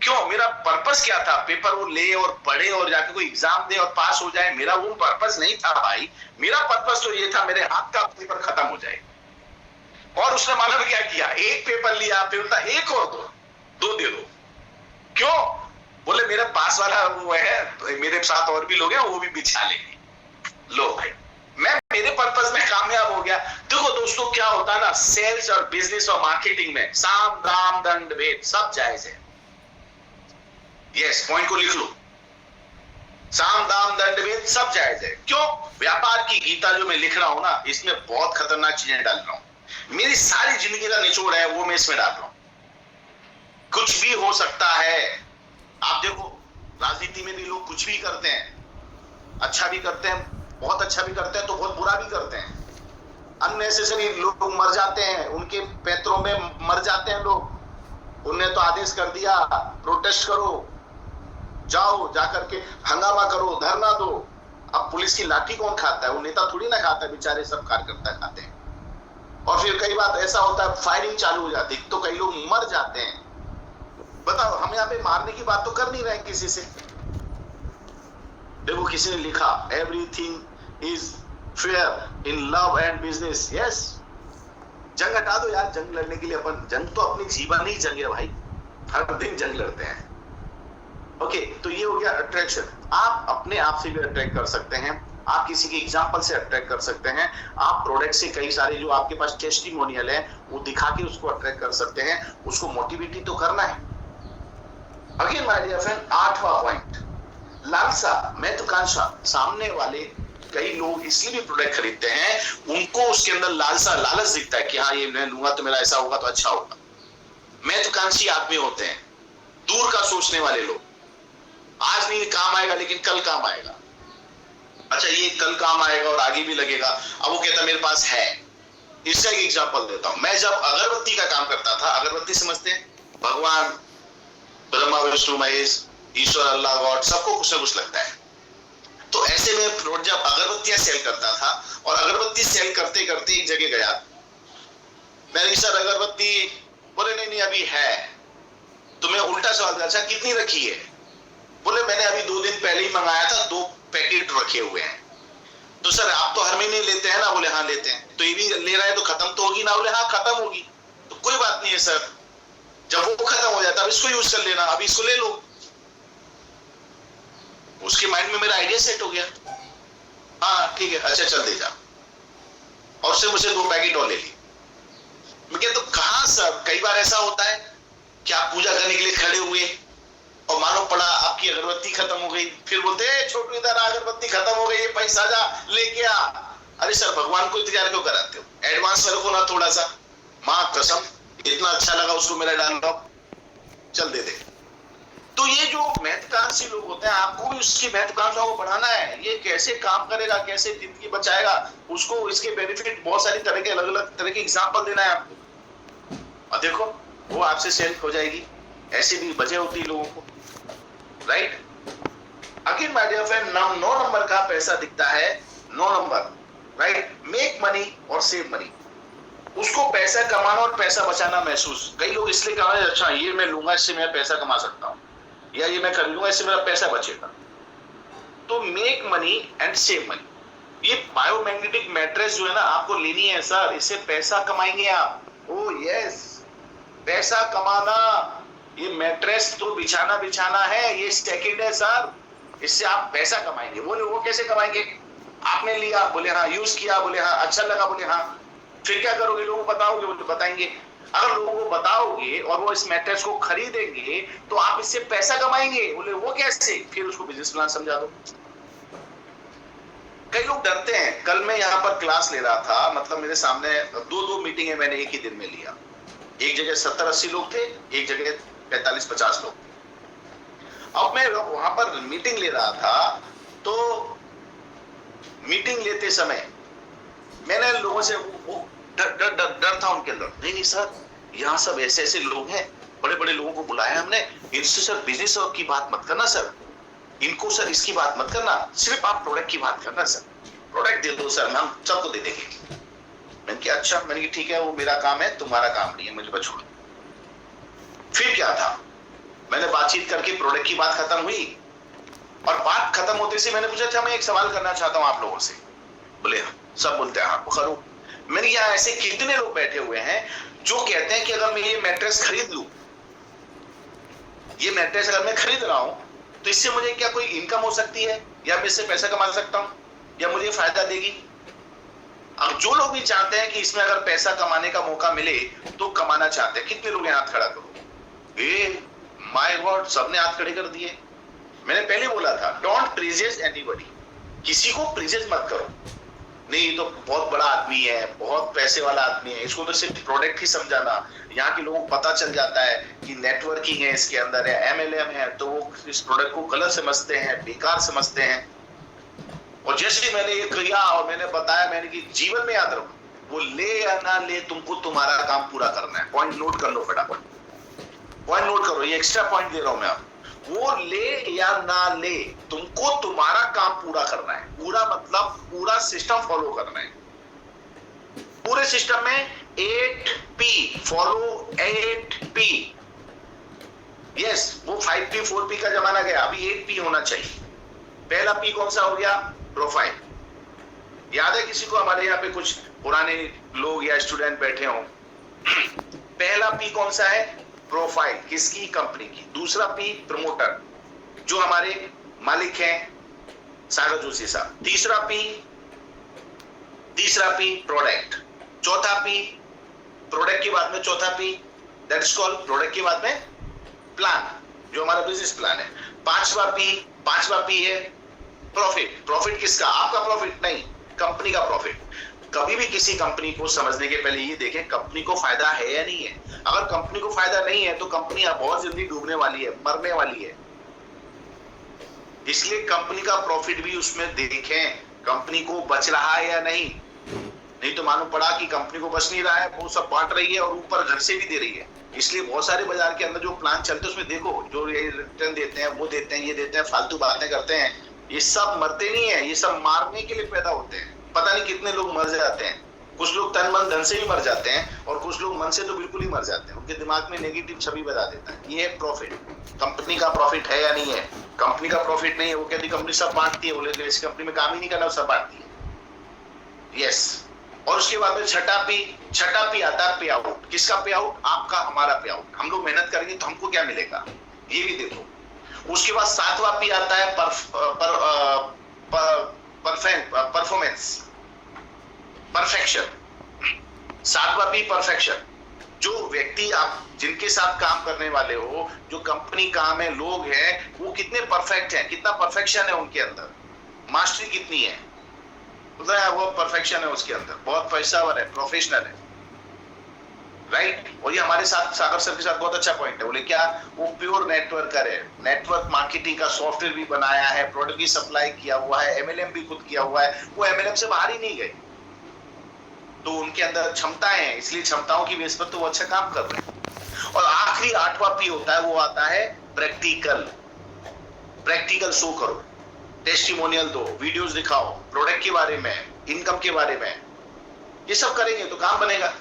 क्यों, मेरा पर्पस क्या था, पेपर वो ले और पढ़े और जाके कोई एग्जाम दे और पास हो जाए, मेरा वो पर्पस नहीं था भाई। मेरा पर्पस तो ये था मेरे हाथ का पेपर खत्म हो जाए। और उसने मालूम क्या किया, एक पेपर लिया, फिर बोलता एक और दो दे दो। क्यों, बोले मेरे पास वाला वो है तो मेरे साथ और भी लोग हैं, वो भी बिछा लेंगे। लो भाई मैं मेरे पर्पस में कामयाब हो गया। देखो दोस्तों क्या होता है ना, सेल्स और बिजनेस और मार्केटिंग में साम दाम दंड भेद सब जायज है। यस, पॉइंट को लिख लो, साम दाम दंड भेद सब जायज है। क्यों, व्यापार की गीता जो मैं लिख रहा हूं ना, इसमें बहुत खतरनाक चीजें डाल रहा हूं। मेरी सारी जिंदगी का निचोड़ है वो मैं इसमें डाल रहा हूं। कुछ भी हो सकता है। आप देखो राजनीति में भी लोग कुछ भी करते हैं, अच्छा भी करते हैं, बहुत अच्छा भी करते हैं, तो बहुत बुरा भी करते हैं। अननेसेसरी लोग मर जाते हैं, उनके पैतरों में मर जाते हैं लोग। उन्होंने तो आदेश कर दिया प्रोटेस्ट करो, जाओ जाकर के हंगामा करो, धरना दो। अब पुलिस की लाठी कौन खाता है, वो नेता थोड़ी ना खाता है, बेचारे सब कार्यकर्ता खाते हैं। और फिर कई बार ऐसा होता है फायरिंग चालू हो जाती है, तो कई लोग मर जाते हैं। बताओ, हम यहाँ पे मारने की बात तो कर नहीं रहे किसी से। देखो किसी ने लिखा everything is fair in love and business. Yes, जंग हटा दो यार, जंग लड़ने के लिए अपन, जंग तो अपनी जीवन ही जंग है भाई, हर दिन जंग लड़ते हैं। ओके, तो ये हो गया अट्रैक्शन। आप अपने आप से भी अट्रैक्ट कर सकते हैं, आप किसी के एग्जाम्पल से अट्रैक्ट कर सकते हैं, आप प्रोडक्ट से कई सारे जो आपके पास टेस्टिमोनियल है वो दिखा के उसको अट्रैक्ट कर सकते हैं। उसको मोटिवेट तो करना है। अगेन माय डियर फ्रेंड, 8वां पॉइंट, लालसा, महत्वाकांक्षा। सामने वाले कई लोग इसलिए भी प्रोडक्ट खरीदते हैं, उनको उसके अंदर लालसा, लालच दिखता है कि हाँ ये मैं लूंगा तो मेरा ऐसा होगा तो अच्छा होगा। महत्वाकांक्षी आदमी होते हैं, दूर का सोचने वाले लोग। आज नहीं काम आएगा लेकिन कल काम आएगा। अच्छा ये कल काम आएगा और आगे भी लगेगा। अब वो कहता मेरे पास है। इसका एक एग्जांपल देता हूं, मैं जब अगरबत्ती का काम करता था, अगरबत्ती समझते हैं, भगवान ब्रह्मा विष्णु महेश ईश्वर अल्लाह गॉड सबको कुछ ना कुछ लगता है। तो ऐसे में जब अगरबत्तियां सेल करता था और अगरबत्ती सेल करते करते एक जगह गया, मैंने सर अगरबत्ती, बोले नहीं नहीं अभी है। तो मैं उल्टा सवाल किया, अच्छा कितनी रखी है? बोले मैंने अभी 2 दिन पहले ही मंगाया था, 2 पैकेट रखे हुए हैं। तो सर आप तो हर महीने लेते हैं ना? बोले हाँ लेते हैं। तो ये भी ले रहा है तो खत्म तो होगी ना? बोले हाँ खत्म होगी। तो कोई बात नहीं है सर, जब वो खत्म हो जाता है इसको यूज कर लेना, अभी इसको ले लो। उसके माइंड में मेरा आइडिया सेट हो गया, हाँ ठीक है अच्छा चल दे जा। और उससे मुझे 2 पैकेट और ले ली। मैं कहता तो कहां सर, कई बार ऐसा होता है कि आप पूजा करने के लिए खड़े हुए और मानो पड़ा आपकी अगरबत्ती खत्म हो गई, फिर बोलते छोटू इधर अगरबत्ती खत्म हो गई, ये पैसा जा लेके आ। अरे सर भगवान को इंतजार क्यों कराते हो, एडवांस में रखो ना थोड़ा सा। मां कसम इतना अच्छा लगा उसको मेरा डाल दो, चल दे दे। तो ये जो महत्वाकांक्षी लोग होते हैं, आपको भी उसकी महत्वाकांक्षा को बढ़ाना है। ये कैसे काम करेगा, कैसे जिंदगी बचाएगा, उसको इसके बेनिफिट बहुत सारी तरह के अलग अलग तरह के एग्जाम्पल देना है आपको। और देखो वो आपसे सेल हो जाएगी। ऐसे भी वजह होती है लोगों को, right. Again my dear friend, 9 number का पैसा दिखता है, 9 नंबर, राइट। मेक मनी और सेव मनी। उसको पैसा कमाना और पैसा बचाना महसूस। कई लोग इसलिए कह रहे हैं अच्छा ये मैं लूंगा इससे मैं पैसा कमा सकता हूं, या ये मैं खरीदूंगा इससे मेरा पैसा बचेगा। तो make money and save money. ये बायोमैग्नेटिक मैट्रेस जो है ना आपको लेनी है सर, इससे पैसा कमाएंगे आप। ओ यस, पैसा कमाना, ये मैट्रेस तो बिछाना है, ये सेकंड है सर, इससे आप पैसा कमाएंगे। बोले वो कैसे कमाएंगे? आपने लिया, बोले हाँ, यूज किया, बोले हाँ, अच्छा लगा, बोले हाँ, फिर क्या करोगे? लोगों को बताओगे? बोले बताएंगे। अगर लोगों को बताओगे और वो इस मैट्रेस को खरीदेंगे तो आप इससे पैसा कमाएंगे। बोले वो कैसे? फिर उसको बिजनेस प्लान समझा दो। कई लोग डरते हैं। कल मैं यहाँ पर क्लास ले रहा था, मतलब मेरे सामने दो मीटिंग मैंने एक ही दिन में लिया। एक जगह 70-80 लोग थे, एक जगह 45-50 लोग। अब मैं वहां पर मीटिंग ले रहा था, तो मीटिंग लेते समय मैंने लोगों से डर था उनके अंदर। नहीं सर, यहाँ सब ऐसे लोग हैं, बड़े बड़े लोगों को बुलाया हमने, इनसे सर बिजनेस की बात मत करना सर, इनको सर इसकी बात मत करना, सिर्फ आप प्रोडक्ट की बात करना सर, प्रोडक्ट दे दो सर, हम सबको दे देंगे। मैंने कहा अच्छा, मैंने कहा ठीक है, वो मेरा काम है, तुम्हारा काम नहीं है, मुझे बस छोड़ो। फिर क्या था, मैंने बातचीत करके प्रोडक्ट की बात खत्म हुई, और बात खत्म होते से मैंने पूछा था मैं एक सवाल करना चाहता हूं आप लोगों से। बोले सब बोलते हैं हाँ करो। मैंने यहाँ ऐसे कितने लोग बैठे हुए हैं जो कहते हैं कि अगर मैं ये मैट्रेस खरीद लूं, ये मैट्रेस अगर मैं खरीद रहा हूं तो इससे मुझे क्या कोई इनकम हो सकती है, या मैं इससे पैसा कमा सकता हूं, या मुझे फायदा देगी? अब जो लोग भी चाहते हैं कि इसमें अगर पैसा कमाने का मौका मिले तो कमाना चाहते हैं, कितने लोग हाथ खड़ा करो? माय गॉड, सबने हाथ खड़े कर दिए। मैंने पहले बोला था डोंट प्रेजेस एनीबॉडी, किसी को प्रेजेस मत करो। नहीं तो बहुत बड़ा आदमी है, बहुत पैसे वाला आदमी है, इसको तो सिर्फ प्रोडक्ट ही समझाना। यहाँ के लोगों को पता चल जाता है कि नेटवर्किंग है इसके अंदर है, MLM है, तो वो इस प्रोडक्ट को गलत समझते हैं, बेकार समझते हैं। और जैसे मैंने ये किया और मैंने बताया, मैंने कि जीवन में याद रखो, वो ले या ना ले, तुमको तुम्हारा काम पूरा करना है। पॉइंट नोट कर लो फटाफट, पॉइंट नोट करो, ये एक्स्ट्रा पॉइंट दे रहा हूं मैं आपको। वो ले या ना ले, तुमको तुम्हारा काम पूरा करना है। पूरा मतलब पूरा सिस्टम फॉलो करना है। पूरे सिस्टम में 8P, फॉलो 8P। यस, वो 5P 4P का जमाना गया, अभी 8P होना चाहिए। पहला P कौन सा हो गया? प्रोफाइल। याद है किसी को? हमारे यहाँ पे कुछ पुराने लोग या स्टूडेंट बैठे हों। पहला P कौन सा है? प्रोफाइल, किसकी? कंपनी की। दूसरा P प्रमोटर, जो हमारे मालिक हैं सागर जोशी साहब। तीसरा P प्रोडक्ट। चौथा P, प्रोडक्ट के बाद में चौथा P, that is called product के बाद में प्लान, जो हमारा बिजनेस प्लान है। पांचवा P है प्रॉफिट। प्रॉफिट किसका? आपका प्रॉफिट नहीं, कंपनी का प्रॉफिट। कभी भी किसी कंपनी को समझने के पहले ये देखें कंपनी को फायदा है या नहीं है। अगर कंपनी को फायदा नहीं है तो कंपनी बहुत जल्दी डूबने वाली है, मरने वाली है। इसलिए कंपनी का प्रॉफिट भी उसमें देखें, कंपनी को बच रहा है या नहीं तो मालूम पड़ा कि कंपनी को बच नहीं रहा है, वो सब बांट रही है और ऊपर घर से भी दे रही है। इसलिए बहुत सारे बाजार के अंदर जो प्लान चलते हैं उसमें देखो, जो ये रिटर्न देते हैं, वो देते हैं, ये देते हैं, फालतू बातें करते हैं, ये सब मरते नहीं है, ये सब मारने के लिए पैदा होते हैं। पता नहीं कितने लोग मर जाते हैं। कुछ लोग तन मन धन से भी मर जाते हैं और कुछ लोग मन से तो बिल्कुल ही मर जाते हैं। उनके दिमाग में नेगेटिव छवि बता देता है। ये है प्रॉफिट। कंपनी का प्रॉफिट है या नहीं है? कंपनी का प्रॉफिट नहीं है, वो कहती कंपनी सब बांटती है। बोले इस कंपनी में काम ही नहीं करना, सब बांटती है। यस। और उसके बाद में छठा पी आता है पे आउट। किसका पे आउट? आपका, हमारा पे आउट। हम लोग मेहनत करेंगे तो हमको क्या मिलेगा, ये भी देखो। उसके बाद सातवां पी आता है परफॉर्मेंस, परफेक्शन। सातवां पी परफेक्शन। जो व्यक्ति आप जिनके साथ काम करने वाले हो, जो कंपनी काम है, लोग हैं, वो कितने परफेक्ट हैं, कितना परफेक्शन है उनके अंदर, मास्टरी कितनी है, वो परफेक्शन है उसके अंदर, बहुत पेशेवर है, प्रोफेशनल है, राइट। और ये हमारे साथ सागर सर के साथ बहुत अच्छा पॉइंट है। बोले क्या? वो प्योर नेटवर्कर है, नेटवर्क मार्केटिंग का सॉफ्टवेयर भी बनाया है, प्रोडक्ट भी सप्लाई किया हुआ है, MLM भी खुद किया हुआ है। वो MLM से बाहर ही नहीं गए, तो उनके अंदर क्षमताएं हैं, इसलिए क्षमताओं की बेस पर तो वो अच्छा काम कर रहे हैं। और आखिरी आठवां पी होता है, वो आता है प्रैक्टिकल। प्रैक्टिकल शो करो, टेस्टिमोनियल दो, वीडियोस दिखाओ, प्रोडक्ट के बारे में, इनकम के बारे में। ये सब करेंगे तो काम बनेगा।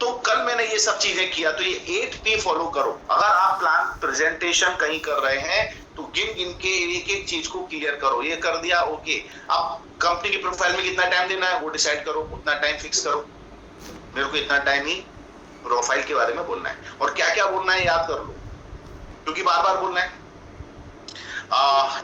तो कल मैंने ये सब चीजें किया, तो ये 8P फॉलो करो। अगर आप प्लान प्रेजेंटेशन कहीं कर रहे हैं तो गिन गिन के एक एक चीज को क्लियर करो। ये कर दिया, ओके। अब कंपनी की प्रोफाइल में कितना टाइम देना है वो डिसाइड करो, उतना टाइम फिक्स करो। मेरे को इतना टाइम ही प्रोफाइल के बारे में बोलना है, और क्या क्या बोलना है याद कर लो, क्योंकि बार बार बोलना है।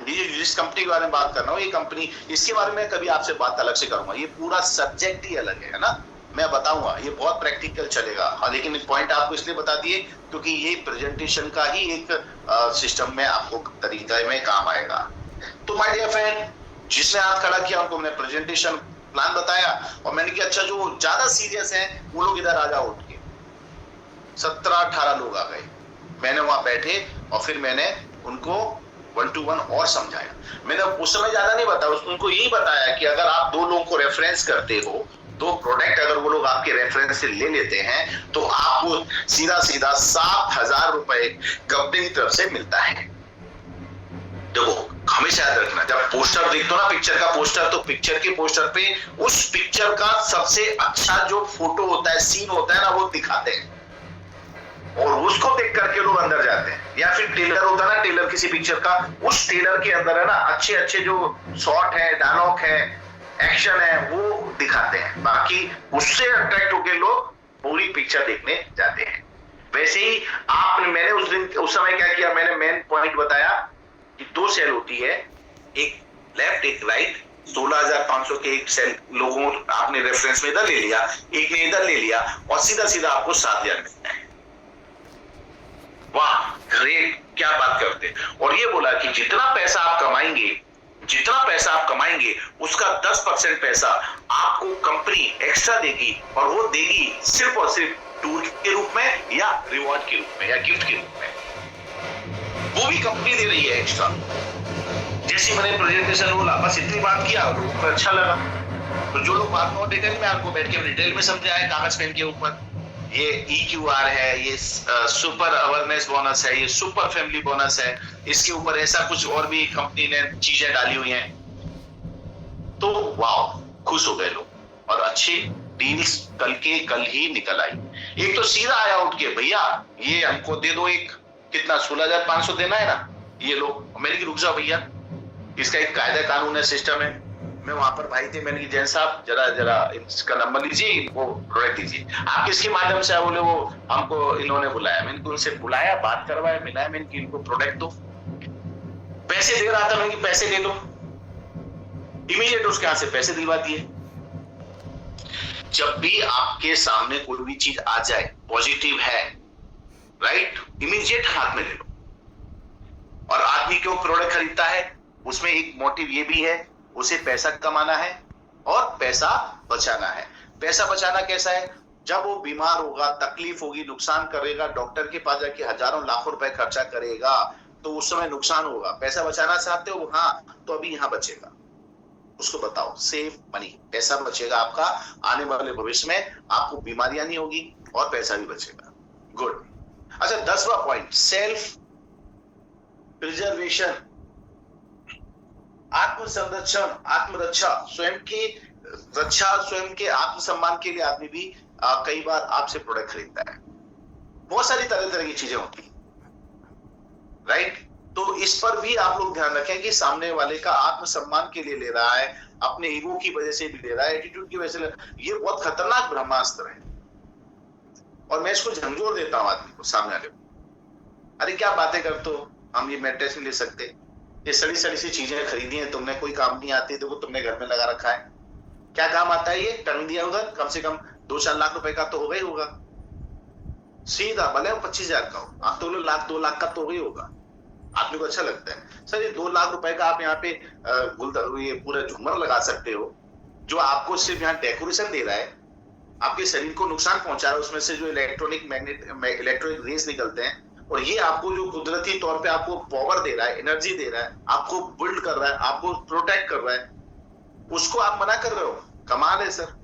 ये जिस कंपनी के बारे में बात कर रहा हूँ, ये कंपनी, इसके बारे में कभी आपसे बात अलग से करूंगा। ये पूरा सब्जेक्ट ही अलग है ना, मैं बताऊंगा, ये बहुत प्रैक्टिकल चलेगा। हाँ, लेकिन पॉइंट आपको इसलिए बता दिए क्योंकि ये प्रेजेंटेशन का ही एक सिस्टम में आपको तरीका में काम आएगा। तो माय डियर फ्रेंड, जिसने हाथ खड़ा किया उनको मैंने प्रेजेंटेशन प्लान बताया, और मैंने कहा अच्छा जो ज्यादा सीरियस है वो लोग इधर आ जाओ उठ के। 17-18 लोग आ गए। मैंने वहां बैठे और फिर मैंने उनको 1 to 1 और समझाया। मैंने उस समय ज्यादा नहीं बताया, उनको यही बताया कि अगर आप 2 लोगों को रेफरेंस करते हो, 2 प्रोडक्ट अगर वो लोग आपके रेफरेंस से ले लेते हैं तो आपको सीधा सीधा 7,000 रुपए कंपनी की तरफ से मिलता है। देखो, हमेशा याद रखना, जब पोस्टर देखते हो ना, पिक्चर का पोस्टर, तो पिक्चर के पोस्टर पे उस पिक्चर का सबसे अच्छा जो फोटो होता है, सीन होता है ना, वो दिखाते हैं, और उसको देख करके लोग अंदर जाते हैं। या फिर टेलर होता है ना, टेलर किसी पिक्चर का, उस टेलर के अंदर है ना अच्छे अच्छे जो शॉट है, डायलॉग है, एक्शन है, वो दिखाते हैं। बाकी उससे अट्रैक्ट होकर लोग पूरी पिक्चर देखने जाते हैं। वैसे ही मैंने उस समय क्या किया, मैंने मेन पॉइंट बताया कि 2 सेल होती है, एक लेफ्ट एक राइट। 16,500 के एक सेल लोगों आपने रेफरेंस में इधर ले लिया, एक ने इधर ले लिया, और सीधा सीधा आपको 7,000 मिलता है। वाह, ग्रेट, क्या बात करते। और ये बोला कि जितना पैसा आप कमाएंगे उसका 10% पैसा आपको कंपनी एक्स्ट्रा देगी, और वो देगी सिर्फ और सिर्फ टूर के रूप में, या रिवॉर्ड के रूप में, या गिफ्ट के रूप में। वो भी कंपनी दे रही है एक्स्ट्रा। जैसे मैंने प्रेजेंटेशन बोला, बस इतनी बात किया, उनको अच्छा लगा। तो जो लोग बात डिटेल में आपको बैठ के डिटेल में समझाया कागज पेन के ऊपर, ये EQR है, ये सुपर अवेयरनेस बोनस है, ये सुपर फैमिली बोनस है, इसके ऊपर ऐसा कुछ और भी कंपनी ने चीजें डाली हुई हैं। तो वाह, खुश हो गए लोग, और अच्छी डील्स कल ही निकल आई। एक तो सीधा आया उठ के, भैया ये हमको दे दो, एक कितना 16,500 देना है ना, ये लो। मैंने की रुक जाओ भैया, इसका एक कायदा कानून है, सिस्टम है। मैं वहां पर भाई थे, मैंने की जैन साहब जरा इसका नंबर लीजिए, वो प्रोडक्ट दीजिए। आप किसके माध्यम से बोले, वो हमको इन्होंने बुलाया। मैंने उनसे बुलाया, बात करवाया, मिलाया, मैंने इनको प्रोडक्ट दो। पैसे दे रहा था, मैंने पैसे दे दो, इमीडिएट उसके हाथ से पैसे दिलवा दिए। जब भी आपके सामने कोई भी चीज आ जाए पॉजिटिव है, राइट, इमीडिएट हाथ में ले लो। और आदमी क्यों प्रोडक्ट खरीदता है, उसमें एक मोटिव ये भी है, उसे पैसा कमाना है और पैसा बचाना है। पैसा बचाना कैसा है, जब वो बीमार होगा, तकलीफ होगी, नुकसान करेगा, डॉक्टर के पास जाके हजारों लाखों रुपए खर्चा करेगा, तो उस समय नुकसान होगा। पैसा बचाना चाहते हो, हाँ, तो अभी यहां बचेगा, उसको बताओ, सेव मनी, पैसा बचेगा आपका। आने वाले भविष्य में आपको बीमारियां नहीं होगी और पैसा भी बचेगा। गुड। अच्छा, 10वां पॉइंट, सेल्फ प्रिजर्वेशन, आत्म संरक्षण, आत्मरक्षा, स्वयं की रक्षा, स्वयं के आत्मसम्मान के लिए आदमी भी कई बार आपसे प्रोडक्ट खरीदता है। बहुत सारी तरह की चीजें होती है, राइट। तो इस पर भी आप लोग ध्यान रखें कि सामने वाले का आत्मसम्मान के लिए ले रहा है, अपने ईगो की वजह से भी ले रहा है, एटीट्यूड की वजह से। ये बहुत खतरनाक ब्रह्मास्त्र है, और मैं इसको झंझोर देता हूं आदमी को, सामने वाले को। अरे क्या बातें करते हो, हम ये मेडिटेशन नहीं ले सकते, ये सड़ी सी चीजें खरीदी हैं तुमने, कोई काम नहीं आती, देखो तुमने घर में लगा रखा है, क्या काम आता है, ये टंग दिया उधर, कम से कम 2-4 लाख रुपए का तो होगा ही होगा। सीधा, भले वो 25,000 का हो, आप तो 2 लाख का तो हो ही होगा। आदमी को अच्छा लगता है, सर ये 2 लाख रुपए का आप यहाँ पे ये पूरा झूमर लगा सकते हो, जो आपको सिर्फ यहाँ डेकोरेशन दे रहा है, आपके शरीर को नुकसान पहुंचा रहा है, उसमें से जो इलेक्ट्रॉनिक रेस निकलते हैं, और ये आपको जो कुदरती तौर पे आपको पावर दे रहा है, एनर्जी दे रहा है, आपको बिल्ड कर रहा है, आपको प्रोटेक्ट कर रहा है, उसको आप मना कर रहे हो। कमाल है सर।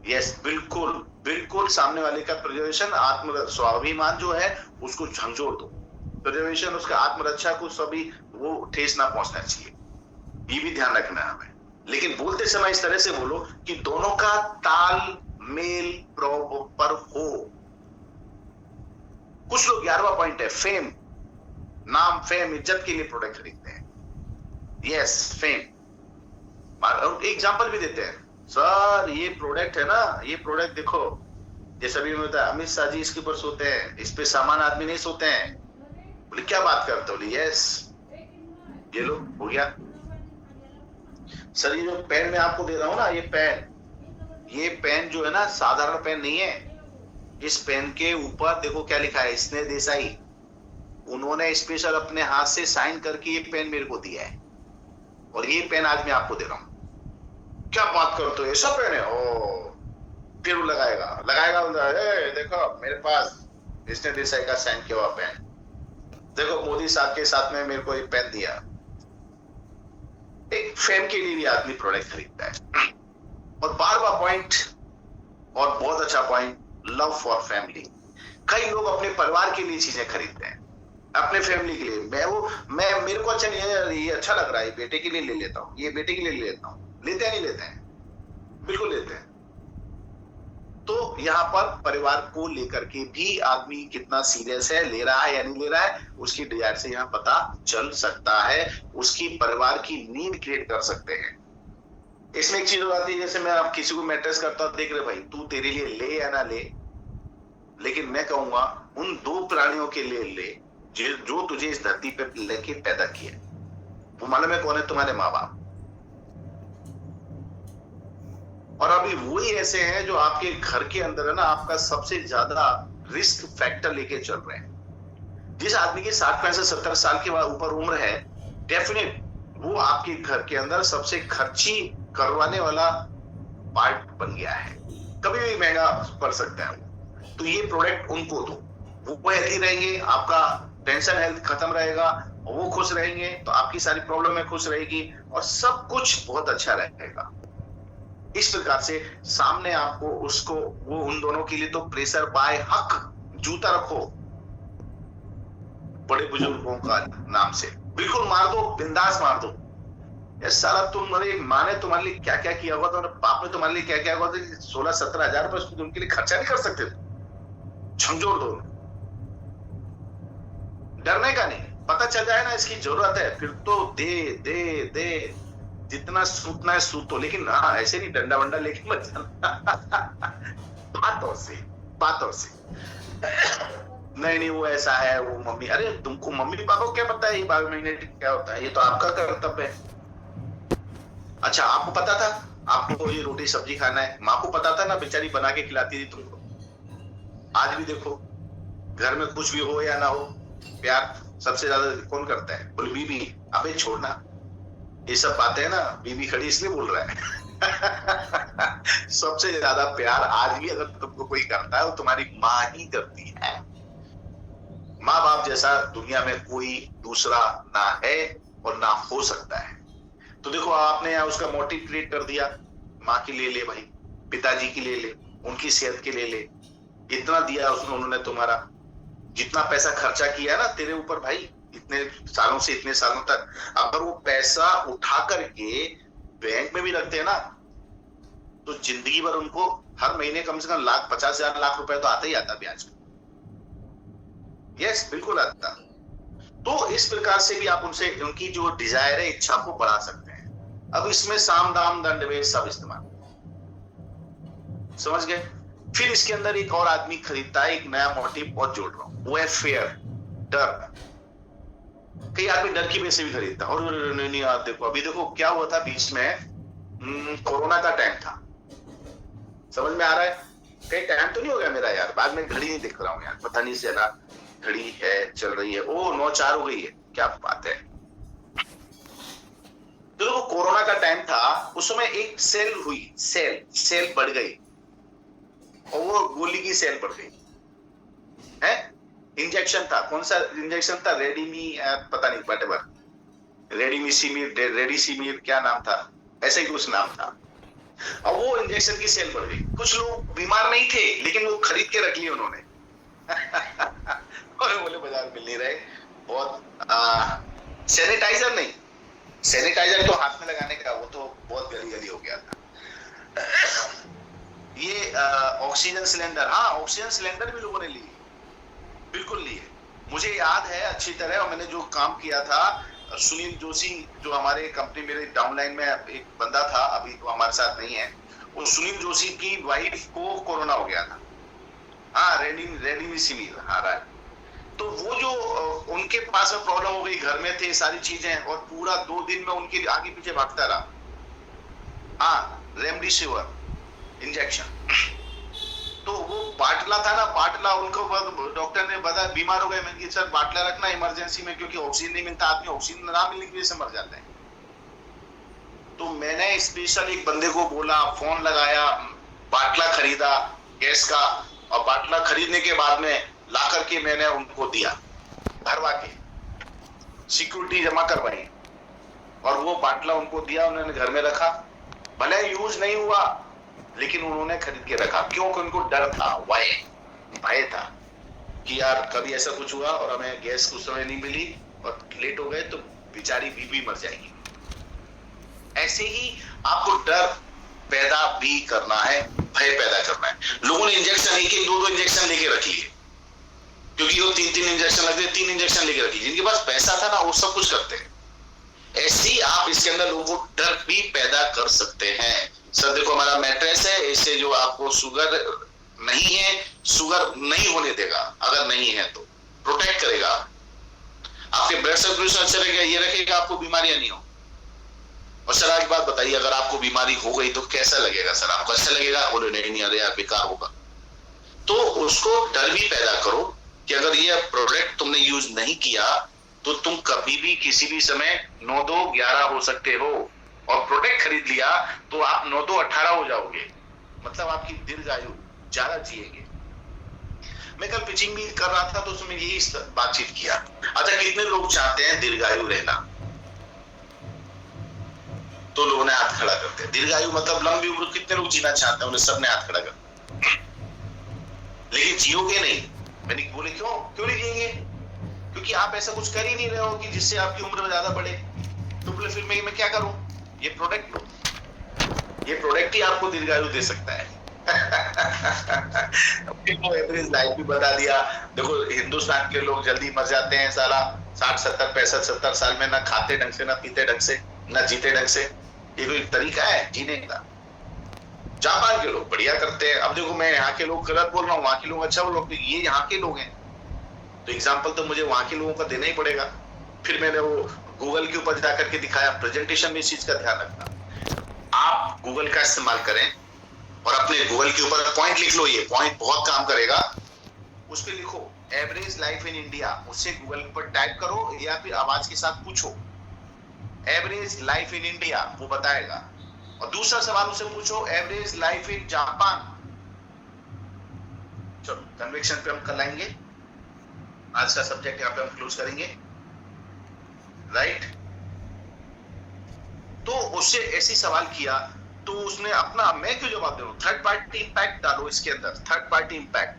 यस, बिल्कुल सामने वाले का प्रिजर्वेशन, आत्म स्वाभिमान जो है उसको झंझोड़ दो। प्रिजर्वेशन, उसका आत्मरक्षा को सभी वो ठेस ना पहुंचना चाहिए, ये भी ध्यान रखना है हमें। लेकिन बोलते समय इस तरह से बोलो कि दोनों का तालमेल प्रॉपर हो। कुछ लोग, 11वां पॉइंट है फेम, नाम, फेम, इज्जत के लिए प्रोडक्ट खरीदते हैं। Yes, fame. एग्जाम्पल भी देते हैं, सर ये प्रोडक्ट है ना, ये प्रोडक्ट देखो, जैसे अभी होता है अमित शाह जी इसके ऊपर सोते हैं, इस पे सामान आदमी नहीं सोते हैं। बोले क्या बात करते हो? बोले यस, ये लो हो गया। सर ये जो पेन मैं आपको दे रहा हूँ ना, ये पेन जो है ना साधारण पेन नहीं है। इस पेन के ऊपर देखो क्या लिखा है, स्नेह देसाई, उन्होंने स्पेशल अपने हाथ से साइन करके ये पेन मेरे को दिया है, और ये पेन आज मैं आपको दे रहा हूँ। क्या बात करते हो, ऐसा पेन है? ओ, फिर वो लगाएगा, देखो मेरे पास स्नेह देसाई का साइन किया हुआ पेन, देखो मोदी साहब के साथ में मेरे को एक पेन दिया। एक फेम के लिए भी आदमी प्रोडक्ट खरीदता है। और 12वां पॉइंट, और बहुत अच्छा पॉइंट, लव फॉर फैमिली। कई लोग अपने परिवार के लिए चीजें खरीदते हैं, अपने फैमिली के लिए। मैं मेरे को अच्छा नहीं है, ये अच्छा लग रहा है, बेटे के लिए ले लेता हूँ, ये बेटे के लिए ले लेता हूँ। लेते हैं नहीं लेते हैं? बिल्कुल लेते हैं। तो यहाँ पर परिवार को लेकर के भी आदमी कितना सीरियस है, ले रहा है या नहीं ले रहा है, उसकी डिजायर से यहाँ पता चल सकता है, उसकी परिवार की नीड क्रिएट कर सकते हैं। इसमें एक चीज हो जाती है, जैसे मैं आप किसी को मैट्रेस करता हूं, देख रहे भाई तू तेरे लिए ले या ना ले, लेकिन मैं कहूंगा उन दो प्राणियों के लिए ले जो तुझे इस धरती पे लेके पैदा किया। वो मालूम है कौन है? तुम्हारे माँ बाप। और अभी वही ऐसे हैं जो आपके घर के अंदर है ना, आपका सबसे ज्यादा रिस्क फैक्टर लेके चल रहे हैं। जिस आदमी की 60-65-70 साल के ऊपर उम्र है, डेफिनेट वो आपके घर के अंदर सबसे खर्ची करवाने वाला पार्ट बन गया है, कभी भी महंगा पड़ सकता है। तो ये प्रोडक्ट उनको दो, वो हेल्थी रहेंगे, आपका टेंशन हेल्थ खत्म रहेगा, और वो खुश रहेंगे तो आपकी सारी प्रॉब्लम में खुश रहेगी, और सब कुछ बहुत अच्छा रहेगा। इस प्रकार से सामने आपको उसको, वो उन दोनों के लिए तो प्रेशर बाय हक जूता रखो बड़े बुजुर्गों का नाम से, बिल्कुल मार दो, बिंदास मार दो। साला तुम्हारी माँ ने तुम्हारे लिए क्या क्या किया होगा, तुम्हारे बाप ने तुम्हारे लिए क्या क्या हुआ, 16-17 हजार रुपए उनके लिए खर्चा नहीं कर सकते? झंझोड़ दो, डरने का नहीं। पता चल जाए ना इसकी जरूरत है, फिर तो दे दे दे, जितना सूतना है सूतो, लेकिन हाँ ऐसे नहीं डंडा वंडा लेके मत जाना। बातों से नहीं वो ऐसा है, वो मम्मी, अरे तुमको मम्मी पापा को क्या पता है ये 12 महीने क्या होता है? ये तो आपका कर्तव्य है। अच्छा आपको पता था आपको ये रोटी सब्जी खाना है? माँ को पता था ना, बेचारी बना के खिलाती थी तुमको। आज भी देखो घर में कुछ भी हो या ना हो, प्यार सबसे ज्यादा कौन करता है? बोले बीबी। अबे छोड़ना ये सब बातें है ना, बीबी खड़ी इसलिए बोल रहा है। सबसे ज्यादा प्यार आज भी अगर तुमको कोई करता है वो तुम्हारी माँ ही करती है। माँ बाप जैसा दुनिया में कोई दूसरा ना है और ना हो सकता है। तो देखो आपने यहाँ उसका मोटिव क्रिएट कर दिया, माँ के लिए ले भाई, पिताजी के लिए ले, उनकी सेहत के लिए ले, इतना दिया उसने, उन्होंने तुम्हारा जितना पैसा खर्चा किया ना तेरे ऊपर भाई, इतने सालों से इतने सालों तक, अगर वो पैसा उठा करके बैंक में भी रखते हैं ना, तो जिंदगी भर उनको हर महीने कम से कम 50,000 लाख रुपए तो आता ही आता ब्याज। यस बिल्कुल आता। तो इस प्रकार से भी आप उनसे उनकी जो डिजायर है, इच्छा को बढ़ा सकते हैं। अब इसमें साम दाम दंड भेद सब इस्तेमाल, समझ गए? फिर इसके अंदर एक और आदमी खरीदता है, एक नया मोटिव और जोड़ रहा हूं, वो है फेयर, डर। कई आदमी डर की वजह से भी खरीदता है। और नहीं आप देखो, अभी देखो क्या हुआ था बीच में, कोरोना का टाइम था, समझ में आ रहा है? कई टाइम तो नहीं हो गया मेरा यार, बाद में घड़ी नहीं देख रहा हूँ यार, पता नहीं चला घड़ी है चल रही है, ओ 9:04 हो गई है, क्या बात है। तो देखो कोरोना का टाइम था, उस समय एक सेल हुई, सेल बढ़ गई, और वो गोली की सेल बढ़ गई है। इंजेक्शन था, कौन सा इंजेक्शन था? पता नहीं, व्हाटएवर, रेडीसिमीर क्या नाम था, ऐसे ही कुछ नाम था। और वो इंजेक्शन की सेल बढ़ गई। कुछ लोग बीमार नहीं थे लेकिन वो खरीद के रख लिए उन्होंने। और बोले बाजार मिल नहीं रहे। बहुत सैनिटाइजर नहीं, सैनिटाइजर तो हाथ में लगाने का, वो तो बहुत गली हो गया था। ये ऑक्सीजन सिलेंडर, हाँ ऑक्सीजन सिलेंडर भी लोगों ने लिए, बिल्कुल लिए। मुझे याद है अच्छी तरह, और मैंने जो काम किया था, सुनील जोशी जो हमारे कंपनी मेरे डाउनलाइन में एक बंदा था, अभी तो हमारे साथ नहीं है, वो सुनील जोशी की वाइफ को कोरोना हो गया था। हाँ, रेमडेसिविर, हाँ राइट। तो वो जो उनके पास में प्रॉब्लम हो गई, घर में थे सारी चीजें, और पूरा 2 दिन में उनके आगे पीछे भागता रहा। हाँ, रेमडेसिविर इंजेक्शन। तो वो बाटला था ना, बाटला उनको डॉक्टर ने बताया, बीमार हो गए। मैंने कहा सर बाटला रखना इमरजेंसी में, क्योंकि ऑक्सीजन नहीं मिलता, आदमी ऑक्सीजन ना मिलने की वजह से मर जाते हैं। तो मैंने स्पेशल एक बंदे को बोला, फोन लगाया, बाटला खरीदा गैस का, और बाटला खरीदने के बाद में ला करके मैंने उनको दिया, भरवा के सिक्योरिटी जमा करवाई, और वो बाटला उनको दिया, उन्होंने घर में रखा। भले यूज नहीं हुआ, लेकिन उन्होंने खरीद के रखा। क्योंकि उनको डर था, भय था कि यार कभी ऐसा कुछ हुआ और हमें गैस उस समय नहीं मिली और लेट हो गए तो बेचारी बीबी मर जाएगी। ऐसे ही आपको डर पैदा भी करना है, भय पैदा करना है। लोगों ने इंजेक्शन एक एक 2-2 इंजेक्शन लेके रख लिए, क्योंकि वो 3-3 इंजेक्शन लगते, 3 इंजेक्शन लेके रखी। जिनके पास पैसा था ना, वो सब कुछ करते हैं। ऐसे ही आप इसके अंदर लोगों को डर भी पैदा कर सकते हैं। सर देखो हमारा मैट्रेस है, इससे जो आपको शुगर नहीं है, शुगर नहीं होने देगा, अगर नहीं है तो प्रोटेक्ट करेगा। आपके ब्लड सर्कुलेशन अच्छा रहेगा, ये रखेगा आपको बीमारियां नहीं हो। और सर एक बात बताइए, अगर आपको बीमारी हो गई तो कैसा लगेगा? सर आपको अच्छा लगेगा? बोले नहीं अरे यार बेकार होगा। तो उसको डर भी पैदा करो कि अगर ये प्रोडक्ट तुमने यूज नहीं किया तो तुम कभी भी किसी भी समय 9-2-11 हो सकते हो, और प्रोडक्ट खरीद लिया तो आप 9-2-18 हो जाओगे, मतलब आपकी दीर्घायु, ज्यादा जिएंगे। मैं कल पिचिंग भी कर रहा था तो उसमें यही बातचीत किया। अच्छा, कितने लोग चाहते हैं दीर्घायु रहना? तो लोगों ने हाथ खड़ा करते हैं। दीर्घायु मतलब लंबी उम्र, कितने लोग जीना चाहते हैं? उन्हें सबने हाथ खड़ा कर, लेकिन जियोगे नहीं। मैंने बोले क्यों नहीं जिएंगे? क्योंकि आप ऐसा कुछ कर ही नहीं रहे हो कि जिससे आपकी उम्र ज्यादा बढ़े। तो बोले फिर मैं क्या करूं? ये प्रोडक्ट लो, ये प्रोडक्ट ही आपको दीर्घायु दे सकता है। एवरेज लाइफ भी बता दिया। देखो हिंदुस्तान के लोग जल्दी मर जाते हैं साला, 60-70 साल में, ना खाते ढंग से, ना पीते ढंग से, ना जीते ढंग से। ये कोई तरीका है जीने का? जापान के लोग बढ़िया करते हैं। अब देखो मैं यहाँ के लोग गलत बोल रहा हूँ, वहां के लोग अच्छा बोल रहे हैं, ये यहाँ के लोग हैं, तो एग्जाम्पल तो मुझे वहां के लोगों का देना ही पड़ेगा। फिर मैंने वो गूगल के ऊपर जाकर के दिखाया। प्रेजेंटेशन में इस चीज का ध्यान रखना, आप गूगल का इस्तेमाल करें और अपने गूगल के ऊपर पॉइंट लिख लो, ये पॉइंट बहुत काम करेगा। उस पर लिखो एवरेज लाइफ इन इंडिया, उससे गूगल पर टाइप करो या फिर आवाज के साथ पूछो एवरेज लाइफ इन इंडिया, वो बताएगा। और दूसरा सवाल उसे पूछो एवरेज लाइफ इन जापान। चलो कन्वेक्शन पे हम कर लाएंगे, आज का सब्जेक्ट यहाँ पे हम क्लोज करेंगे, राइट। तो उससे ऐसी सवाल किया तो उसने अपना, मैं क्यों जवाब दे रहा हूं, थर्ड पार्टी इंपैक्ट डालो इसके अंदर। थर्ड पार्टी इंपैक्ट,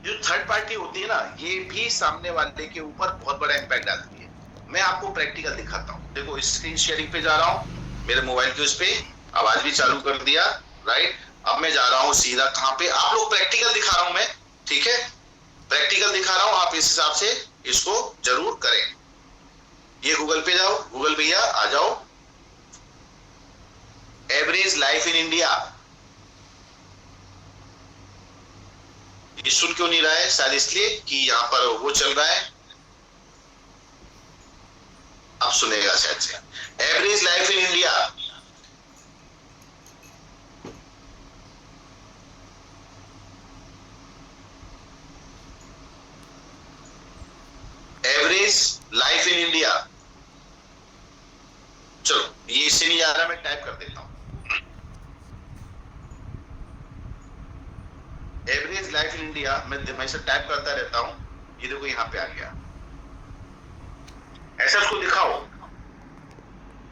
जो थर्ड पार्टी होती है ना, ये भी सामने वाले के ऊपर बहुत बड़ा इंपैक्ट डालती है। मैं आपको प्रैक्टिकल दिखाता हूं। देखो स्क्रीन शेयरिंग पे जा रहा हूं, मेरे मोबाइल के उस पे आवाज भी चालू कर दिया, राइट। अब मैं जा रहा हूं सीधा कहां पे, आप लोग प्रैक्टिकल दिखा रहा हूं मैं, ठीक है, प्रैक्टिकल दिखा रहा हूं, आप इस हिसाब से इसको जरूर करें। ये गूगल पे जाओ, गूगल भैया आ जाओ, एवरेज लाइफ इन इंडिया। ये सुन क्यों नहीं रहा है? शायद इसलिए कि यहां पर वो चल रहा है, अब सुनेगा शायद से। Average life in India, average life in India. चलो ये इससे नहीं आ रहा, मैं टाइप कर देता हूं एवरेज लाइफ इन इंडिया। मैं हमेशा टाइप करता रहता हूं। ये देखो यहां पे आ गया। ऐसा उसको दिखाओ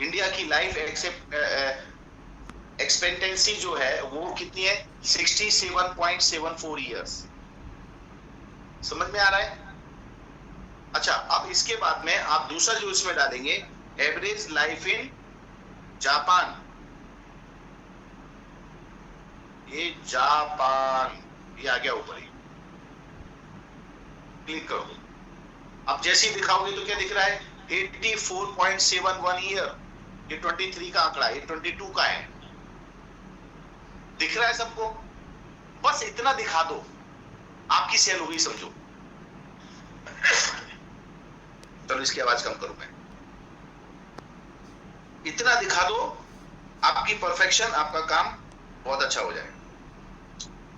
इंडिया की लाइफ एक्सपेक्टेंसी जो है वो कितनी है, 67.74 ईयर्स। समझ में आ रहा है? अच्छा, अब इसके बाद में आप दूसरा जो इसमें डालेंगे एवरेज लाइफ इन जापान। ये जापान, ये आ गया ऊपर ही। क्लिक करो। अब जैसे ही दिखाओगे तो क्या दिख रहा है, 84.71 ईयर। ये 23 का आंकड़ा, ये 22 का है, दिख रहा है सबको। बस इतना दिखा दो, आपकी सेल हो गई समझो। चलो इसकी आवाज कम करूं मैं। इतना दिखा दो, आपकी परफेक्शन, आपका काम बहुत अच्छा हो जाएगा।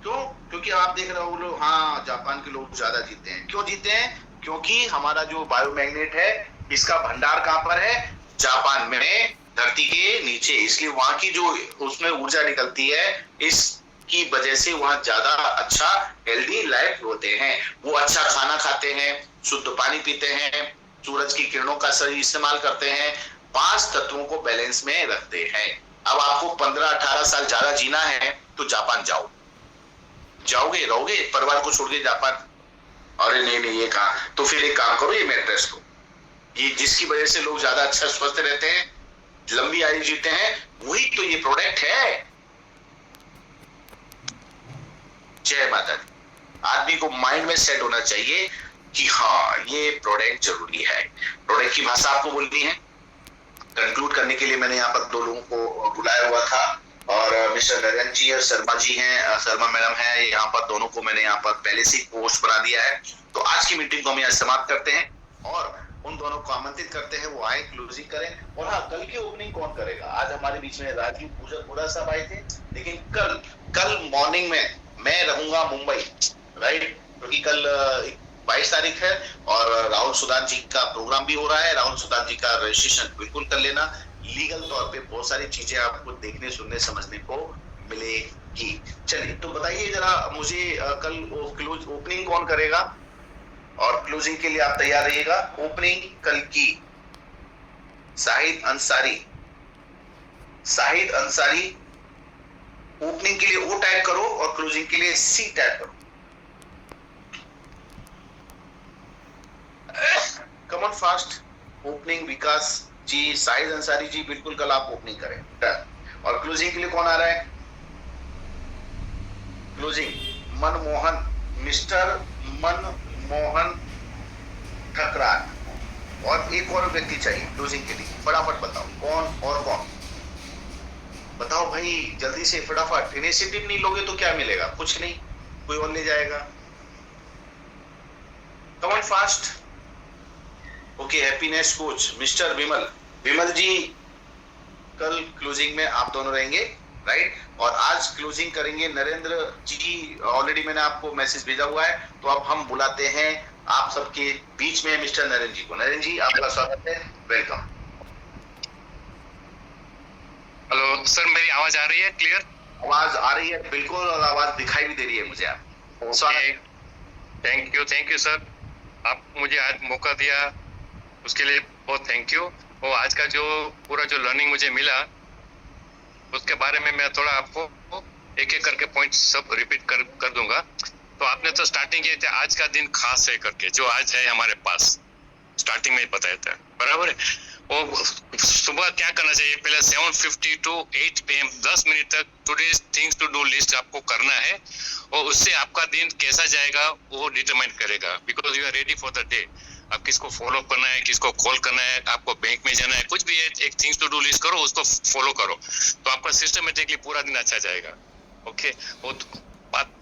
क्यों? क्योंकि आप देख रहे हो लोग, हाँ जापान के लोग ज्यादा जीते हैं। क्यों जीते हैं? क्योंकि हमारा जो बायोमैग्नेट है, इसका भंडार कहां पर है? जापान में, धरती के नीचे। इसलिए वहां की जो उसमें ऊर्जा निकलती है, इसकी वजह से वहां ज्यादा अच्छा हेल्दी लाइफ होते हैं। वो अच्छा खाना खाते हैं, शुद्ध पानी पीते हैं, सूरज की किरणों का सही इस्तेमाल करते हैं, 5 तत्वों को बैलेंस में रखते हैं। अब आपको 15-18 साल ज्यादा जीना है तो जापान जाओ। जाओगे, रहोगे परिवार को छोड़ के जापान? अरे नहीं नहीं, ये कहा तो फिर एक काम करो, ये मैट्रेस लो। ये जिसकी वजह से लोग ज्यादा अच्छा स्वस्थ रहते हैं, लंबी आयु जीते हैं, वही तो ये प्रोडक्ट है। जय माता दी। आदमी को माइंड में सेट होना चाहिए कि हाँ ये प्रोडक्ट जरूरी है। प्रोडक्ट की भाषा आपको बोलनी है। कंक्लूड करने के लिए मैंने यहाँ पर 2 लोगों को बुलाया हुआ था, और मिस्टर नरेंद्र जी और शर्मा जी हैं, शर्मा मैडम है यहाँ पर। दोनों को मैंने यहाँ पर पहले से पोस्ट बना दिया है। तो आज की मीटिंग को हम यहाँ समाप्त करते हैं और उन दोनों को आमंत्रित करते हैं, वो आए, क्लोजिंग करें। और हाँ, कल की ओपनिंग कौन करेगा? आज हमारे बीच में राजीव पूजा साहब आए थे, लेकिन कल मॉर्निंग में मैं रहूंगा मुंबई, राइट? क्योंकि कल 22 तारीख है और राहुल सुदान जी का प्रोग्राम भी हो रहा है। राहुल सुदान जी का रजिस्ट्रेशन बिल्कुल कर लेना। लीगल तौर पे बहुत सारी चीजें आपको देखने, सुनने, समझने को मिलेगी। चलिए, तो बताइए जरा मुझे, कल क्लोज ओपनिंग कौन करेगा? और क्लोजिंग के लिए आप तैयार रहिएगा। ओपनिंग कल की शाहिद अंसारी। शाहिद अंसारी ओपनिंग के लिए O टाइप करो और क्लोजिंग के लिए C टाइप करो। कम ऑन फास्ट। ओपनिंग विकास जी, शाहिद अंसारी जी, बिल्कुल कल आप ओपनिंग करें। डन। और क्लोजिंग के लिए कौन आ रहा है? Closing Manmohan, mister Manmohan Thakrar. और एक और व्यक्ति चाहिए क्लोजिंग के लिए। फटाफट बताओ कौन और कौन। बताओ भाई जल्दी से, फटाफट। इनिशिएटिव नहीं लोगे तो क्या मिलेगा? कुछ नहीं, कोई और ले जाएगा। Come on fast. Okay, happiness coach mister Vimal ji, कल क्लोजिंग में आप दोनों रहेंगे, राइट? और आज क्लोजिंग करेंगे नरेंद्र जी। ऑलरेडी मैंने आपको मैसेज भेजा हुआ है। तो अब हम बुलाते हैं आप सबके बीच में मिस्टर नरेंद्र जी को। नरेंद्र जी, आपका स्वागत है, वेलकम। हेलो सर, मेरी आवाज आ रही है क्लियर? आवाज आ रही है बिल्कुल, और आवाज दिखाई भी दे रही है मुझे। आप थैंक यू सर, आप मुझे आज मौका दिया उसके लिए बहुत थैंक यू। और आज का जो पूरा जो लर्निंग मुझे मिला उसके बारे में मैं थोड़ा आपको एक एक करके पॉइंट सब रिपीट कर दूंगा। तो आपने तो स्टार्टिंग किए थे आज का दिन खास है करके, जो आज है हमारे पास, स्टार्टिंग में ही बताया था, बराबर है? वो सुबह क्या करना चाहिए, पहले 7:50 to 8 PM 10 मिनट तक today's things to do list आपको करना है, और उससे आपका दिन कैसा जाएगा वो डिटरमाइन करेगा, because you are ready for the day. आप किसको फॉलो करना है, किसको कॉल करना है, आपको बैंक में जाना है, कुछ भी है, एक थिंग्स टू डू लिस्ट करो, उसको फॉलो करो, तो आपका सिस्टमेटिकली पूरा दिन अच्छा जाएगा। ओके, वो बात